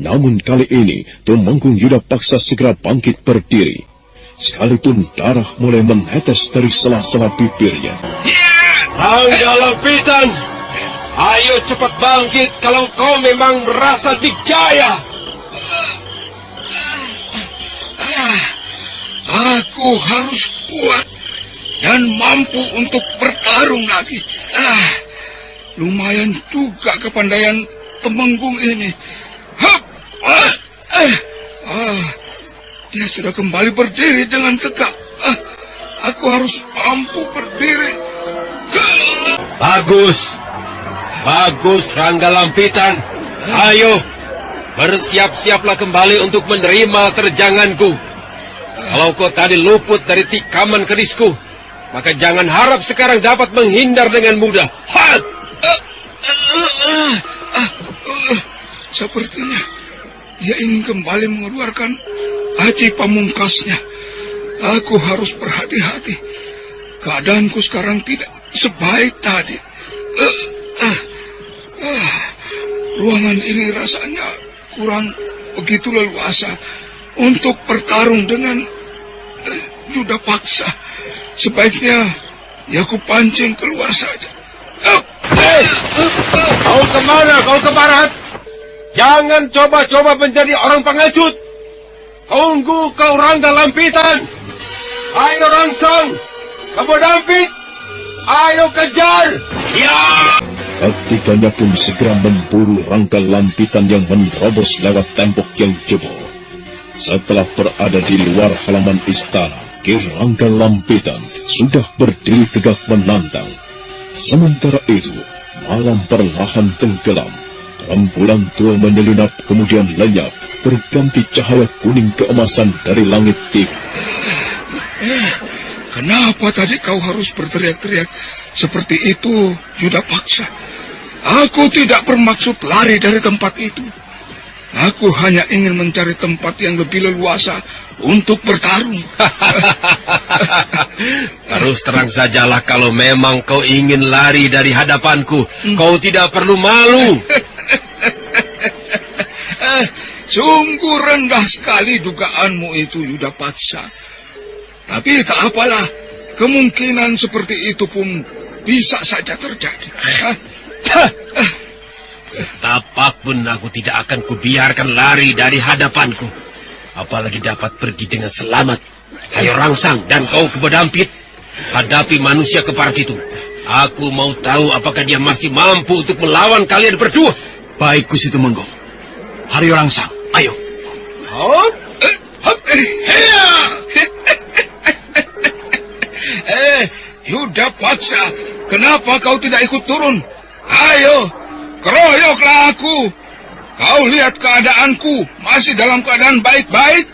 Namun kali ini Tumenggung Yuda Paksa segera bangkit berdiri. Sekalipun darah mulai menetes dari sela-sela bibirnya. Rangga Lampitan, ayo cepat bangkit kalau kau memang merasa dikjaya. Aku harus kuat dan mampu untuk bertarung lagi. Lumayan juga kepandaian Temenggung ini. Dia sudah kembali berdiri dengan tegak. Aku harus mampu berdiri. Bagus Rangga Lampitan. Ayo, bersiap-siaplah kembali untuk menerima terjanganku. Kalau kau tadi luput dari tikaman kerisku, maka jangan harap sekarang dapat menghindar dengan mudah. Sepertinya dia ingin kembali mengeluarkan aji pamungkasnya. Aku harus berhati-hati. Keadaanku sekarang tidak sebaik tadi. Ruangan ini rasanya kurang begitu leluasa untuk bertarung dengan Yuda Paksa. Sebaiknya ya aku pancing keluar saja. Kau kemana? Kau ke barat? Jangan coba-coba menjadi orang pengecut. Tunggu kau Rangga Lampitan. Ayo Rangsang, Kebodampit, ayo kejar. Ya. Ketiganya pun segera memburu Rangga Lampitan yang menerobos lewat tembok yang jebol. Setelah berada di luar halaman istana, Ki Rangga Lampitan sudah berdiri tegak menantang. Sementara itu, malam perlahan tenggelam. Rembulan tua menyelinap kemudian lenyap, berganti cahaya kuning keemasan dari langit timur. Kenapa tadi kau harus berteriak-teriak seperti itu, Yuda Paksa? Aku tidak bermaksud lari dari tempat itu. Aku hanya ingin mencari tempat yang lebih leluasa untuk bertarung. Terus terang sajalah kalau memang kau ingin lari dari hadapanku, kau tidak perlu malu. Sungguh rendah sekali dugaanmu itu, Yuda Paksa. Tapi tak apalah, kemungkinan seperti itu pun bisa saja terjadi. Setapak pun aku tidak akan kubiarkan lari dari hadapanku. Apalagi dapat pergi dengan selamat. Ayo Rangsang dan kau Kebodampit, hadapi manusia keparat itu. Aku mau tahu apakah dia masih mampu untuk melawan kalian berdua. Baik, Gusti Tumenggung. Haryo Rangsang, ayo. Yuda Paksa, kenapa kau tidak ikut turun? Ayo, keroyoklah aku. Kau lihat keadaanku, masih dalam keadaan baik-baik.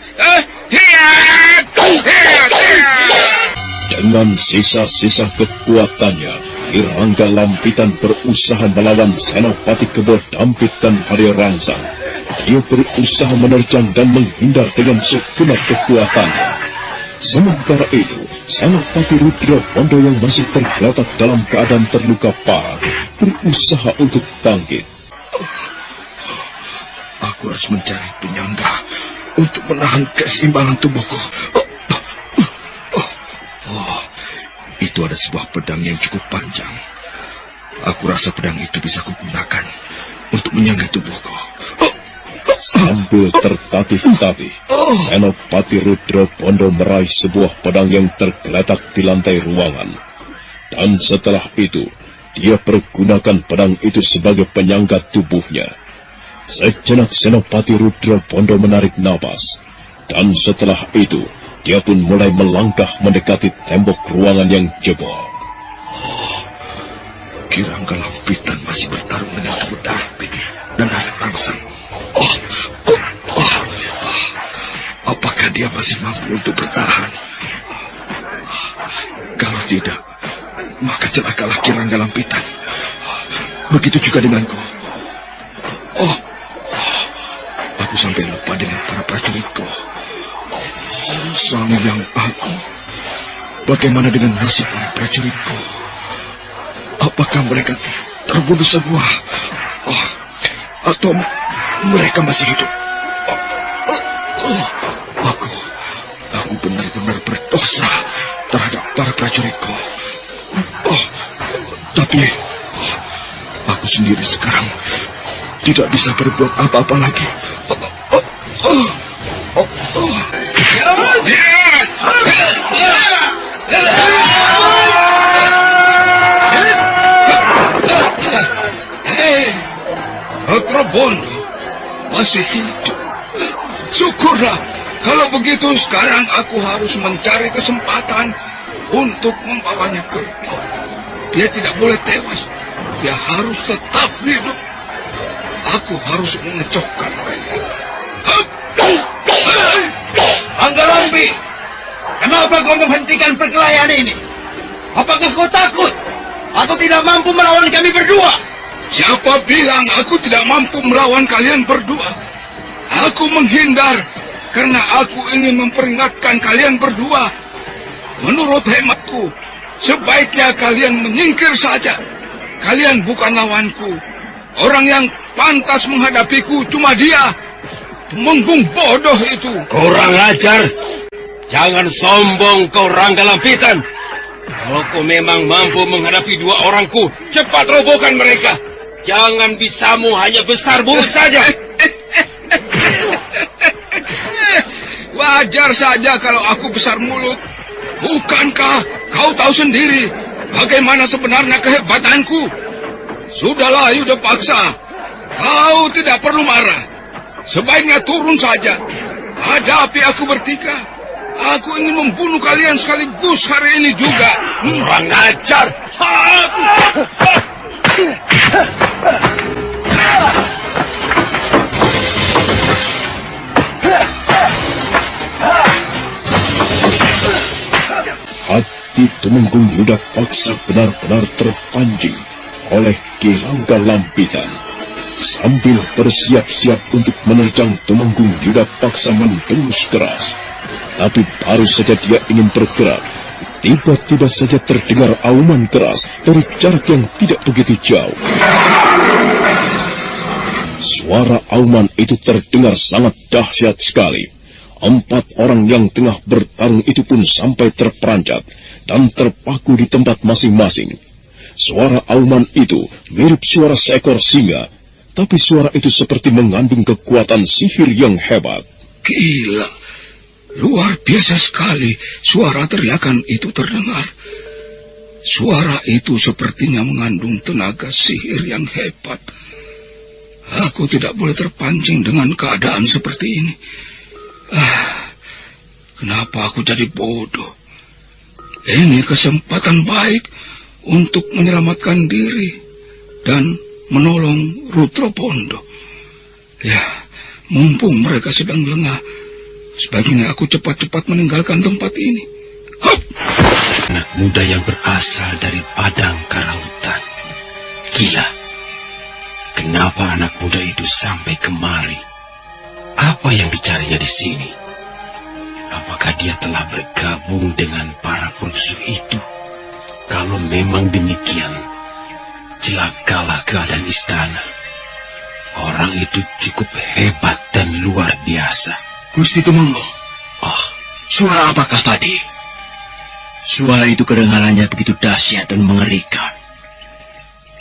Dengan sisa-sisa kekuatannya, Kirangga Lampitan berusaha melawan Senopati Kebo Dampit dan Haryo Rangsang. Dia berusaha menerjang dan menghindar dengan segenap kekuatannya. Sementara itu, Senopati Rudra Pondo yang masih tergeletak dalam keadaan terluka parah berusaha untuk bangkit. Aku harus mencari penyangga untuk menahan keseimbangan tubuhku. Itu ada sebuah pedang yang cukup panjang. Aku rasa pedang itu bisa kugunakan untuk menyangga tubuhku. Sambil tertatih-tatih, Senopati Rudra Pondo meraih sebuah pedang yang tergeletak di lantai ruangan. Dan setelah itu, dia pergunakan pedang itu sebagai penyangga tubuhnya. Sejenak Senopati Rudra Pondo menarik napas. Dan setelah itu, dia pun mulai melangkah mendekati tembok ruangan yang jebol. Kirangga Lampitan masih bertarung dengan Kebo Dampit dan Haryo Rangsang. Apakah dia masih mampu untuk bertahan? Kalau tidak, maka celakalah Kirangga Lampitan. Begitu juga denganku. Aku sampai lupa dengan para prajuritku. Sang Yang Agung, bagaimana dengan nasib para prajuritku? Apakah mereka terbunuh semua? Atau mereka masih hidup? Aku benar-benar berdosa terhadap para prajuritku. Tapi aku sendiri sekarang tidak bisa berbuat apa-apa lagi. Rudra Pondo masih hidup. Syukurlah. Kalau begitu sekarang aku harus mencari kesempatan untuk membawanya pergi. Dia tidak boleh tewas. Dia harus tetap hidup. Aku harus mengecohkan mereka. Anggalampi, kenapa kau menghentikan perkelahian ini? Apakah kau takut atau tidak mampu melawan kami berdua? Siapa bilang aku tidak mampu melawan kalian berdua? Aku menghindar karena aku ingin memperingatkan kalian berdua. Menurut hematku, sebaiknya kalian menyingkir saja. Kalian bukan lawanku. Orang yang pantas menghadapiku cuma dia. Tumenggung bodoh itu. Kurang ajar. Jangan sombong kau, Rangga Lampitan. Kalau kau memang mampu menghadapi dua orangku, cepat robohkan mereka. Jangan bisamu hanya besar mulut saja. Wajar saja kalau aku besar mulut. Bukankah kau tahu sendiri bagaimana sebenarnya kehebatanku? Sudahlah, Yuda Paksa. Kau tidak perlu marah. Sebaiknya turun saja. Hadapi aku bertiga. Aku ingin membunuh kalian sekaligus hari ini juga. Kurang ajar. Hati Tumenggung Yuda Paksa benar-benar terpancing oleh Kirangga Lampitan. Sambil bersiap-siap untuk menerjang Tumenggung Yuda Paksa mendengus keras. Tapi baru saja dia ingin bergerak, tiba-tiba saja terdengar auman keras dari jarak yang tidak begitu jauh. Suara auman itu terdengar sangat dahsyat sekali. 4 orang yang tengah bertarung itu pun sampai terperanjat dan terpaku di tempat masing-masing. Suara auman itu mirip suara seekor singa, tapi suara itu seperti mengandung kekuatan sihir yang hebat. Gila, luar biasa sekali suara teriakan itu terdengar. Suara itu sepertinya mengandung tenaga sihir yang hebat. Aku tidak boleh terpancing dengan keadaan seperti ini. Kenapa aku jadi bodoh? Ini kesempatan baik untuk menyelamatkan diri dan menolong Rudra Pondo. Ya, mumpung mereka sedang lengah, sebaiknya aku cepat-cepat meninggalkan tempat ini. Hup! Anak muda yang berasal dari Padang Karautan. Gila. Kenapa anak muda itu sampai kemari? Apa yang dicarinya di sini? Apakah dia telah bergabung dengan para perusuh itu? Kalau memang demikian, celakalah keadaan istana. Orang itu cukup hebat dan luar biasa. Gusti Tumenggung. Suara apakah tadi? Suara itu kedengarannya begitu dahsyat dan mengerikan.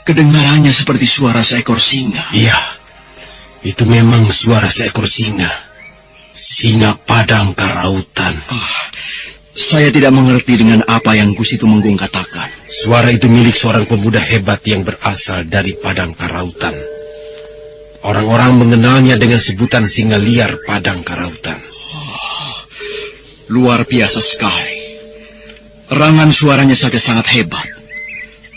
Kedengarannya seperti suara seekor singa. Iya, itu memang suara seekor singa. Singa Padang Karautan. Saya tidak mengerti dengan apa yang Gusti Tumenggung katakan. Suara itu milik seorang pemuda hebat yang berasal dari Padang Karautan. Orang-orang mengenalnya dengan sebutan singa liar Padang Karautan. Luar biasa sekali. Erangan suaranya saja sangat hebat.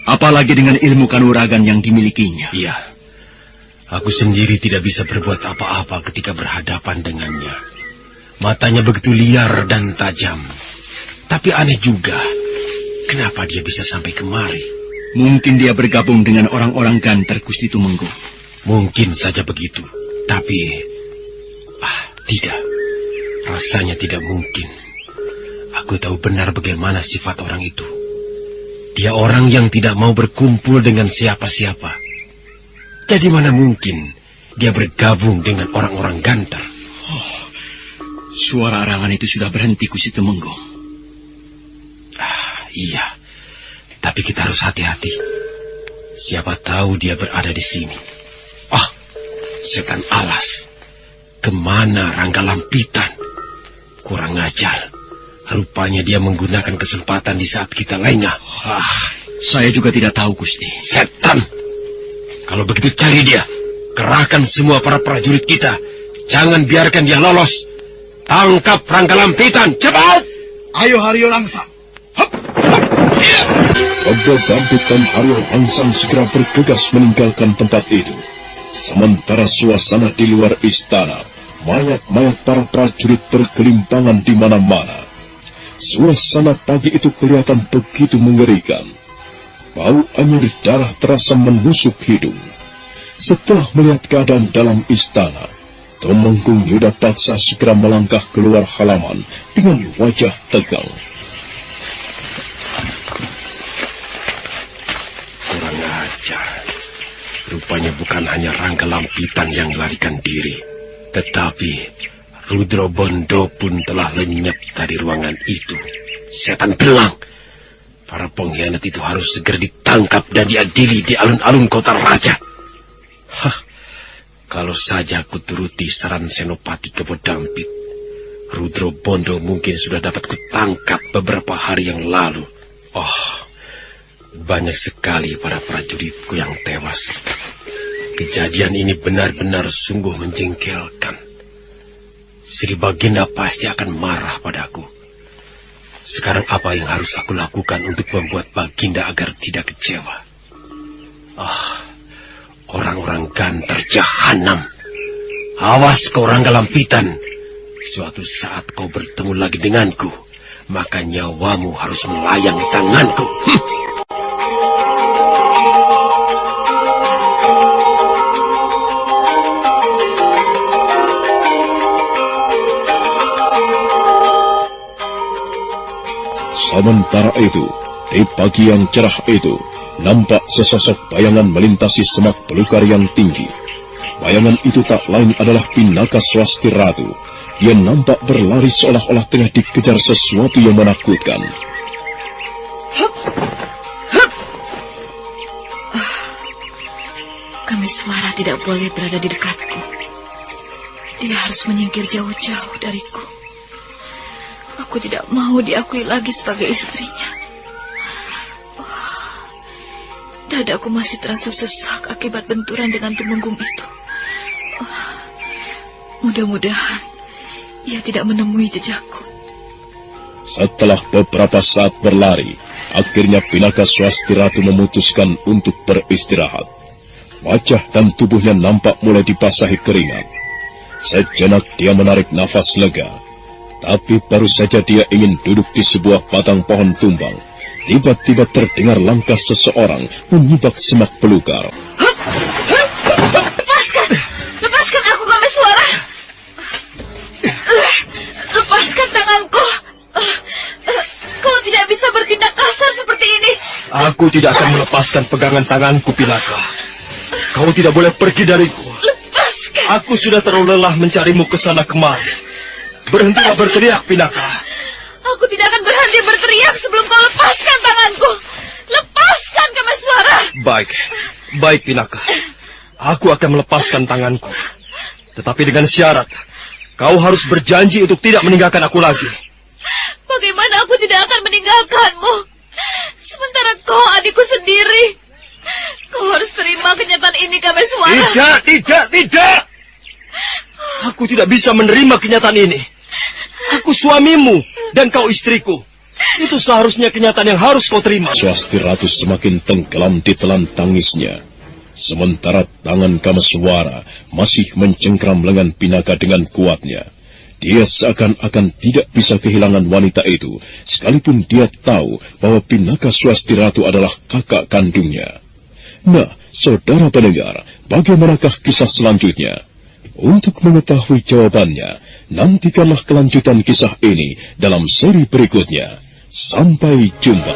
Apalagi dengan ilmu kanuragan yang dimilikinya. Iya. Aku sendiri tidak bisa berbuat apa-apa ketika berhadapan dengannya. Matanya begitu liar dan tajam. Tapi aneh juga, kenapa dia bisa sampai kemari? Mungkin dia bergabung dengan orang-orang Ganter Gusti Tumenggung. Mungkin saja begitu. Tapi, tidak. Rasanya tidak mungkin. Aku tahu benar bagaimana sifat orang itu. Dia orang yang tidak mau berkumpul dengan siapa-siapa. Jadi mana mungkin dia bergabung dengan orang-orang Ganter? Suara arangan itu sudah berhenti, Gusti Tumenggung. Iya, tapi kita harus hati-hati. Siapa tahu dia berada di sini. Setan alas. Kemana Rangga Lampitan? Kurang ajar. Rupanya dia menggunakan kesempatan di saat kita lengah. Saya juga tidak tahu, Gusti. Setan! Kalau begitu cari dia. Kerahkan semua para prajurit kita. Jangan biarkan dia lolos. Tangkap Rangga Lampitan, cepat! Ayo Haryo Langsam. Rangga Dampit dan Haryo Langsam segera bergegas meninggalkan tempat itu. Sementara suasana di luar istana, mayat-mayat para prajurit bergelimpangan di mana-mana. Suasana pagi itu kelihatan begitu mengerikan. Bau anyir darah terasa menusuk hidung. Setelah melihat keadaan dalam istana, Tumenggung Yudapaksa segera melangkah keluar halaman dengan wajah tegang. Kurang ajar. Rupanya bukan hanya Rangga Lampitan yang melarikan diri, tetapi Rudra Bondo pun telah lenyap dari ruangan itu. Setan belang! Para pengkhianat itu harus segera ditangkap dan diadili di alun-alun kota raja. Kalau saja aku turuti saran Senopati Kebo Dampit, Rudra Bondo mungkin sudah dapat kutangkap beberapa hari yang lalu. Banyak sekali para prajuritku yang tewas. Kejadian ini benar-benar sungguh menjengkelkan. Sri Baginda pasti akan marah padaku. Sekarang apa yang harus aku lakukan untuk membuat Baginda agar tidak kecewa? Orang-orang Ganter jahanam. Awas kau Rangga Lampitan. Suatu saat kau bertemu lagi denganku, maka nyawamu harus melayang di tanganku. Sementara itu, di pagi yang cerah itu, nampak sesosok bayangan melintasi semak belukar yang tinggi. Bayangan itu tak lain adalah Pinaka Swasti Ratu. Dia nampak berlari seolah-olah tengah dikejar sesuatu yang menakutkan. Kami suara tidak boleh berada di dekatku. Dia harus menyingkir jauh-jauh dariku. Aku tidak mau diakui lagi sebagai istrinya. Dadaku masih terasa sesak akibat benturan dengan Tumenggung itu. Mudah-mudahan ia tidak menemui jejakku. Setelah beberapa saat berlari, akhirnya Pinaka Swasti Ratu memutuskan untuk beristirahat. Wajah dan tubuhnya nampak mulai dibasahi keringat. Sejenak dia menarik nafas lega. Tapi baru saja dia ingin duduk di sebuah batang pohon tumbang, tiba-tiba terdengar langkah seseorang menyibak semak belukar. Lepaskan aku, Kameswara. Lepaskan tanganku. Kau tidak bisa bertindak kasar seperti ini. Aku tidak akan melepaskan pegangan tanganku, Pinaka. Kau tidak boleh pergi dariku. Lepaskan. Aku sudah terlalu lelah mencarimu ke sana kemari. Berhentilah berteriak, Pinaka. Aku tidak akan berhenti berteriak sebelum kau lepaskan tanganku. Lepaskan, Kameswara. Baik, Pinaka. Aku akan melepaskan tanganku. Tetapi dengan syarat, kau harus berjanji untuk tidak meninggalkan aku lagi. Bagaimana aku tidak akan meninggalkanmu? Sementara kau adikku sendiri. Kau harus terima kenyataan ini, Kameswara. Tidak. Aku tidak bisa menerima kenyataan ini. Aku suamimu dan kau istriku. Itu seharusnya kenyataan yang harus kau terima. Swasti Ratu semakin tenggelam di telan tangisnya. Sementara tangan Kameswara masih mencengkram lengan Pinaka dengan kuatnya. Dia seakan-akan tidak bisa kehilangan wanita itu, sekalipun dia tahu bahwa Pinaka Swasti Ratu adalah kakak kandungnya. Nah, saudara pendengar, bagaimanakah kisah selanjutnya? Untuk mengetahui jawabannya, nantikanlah kelanjutan kisah ini dalam seri berikutnya. Sampai jumpa.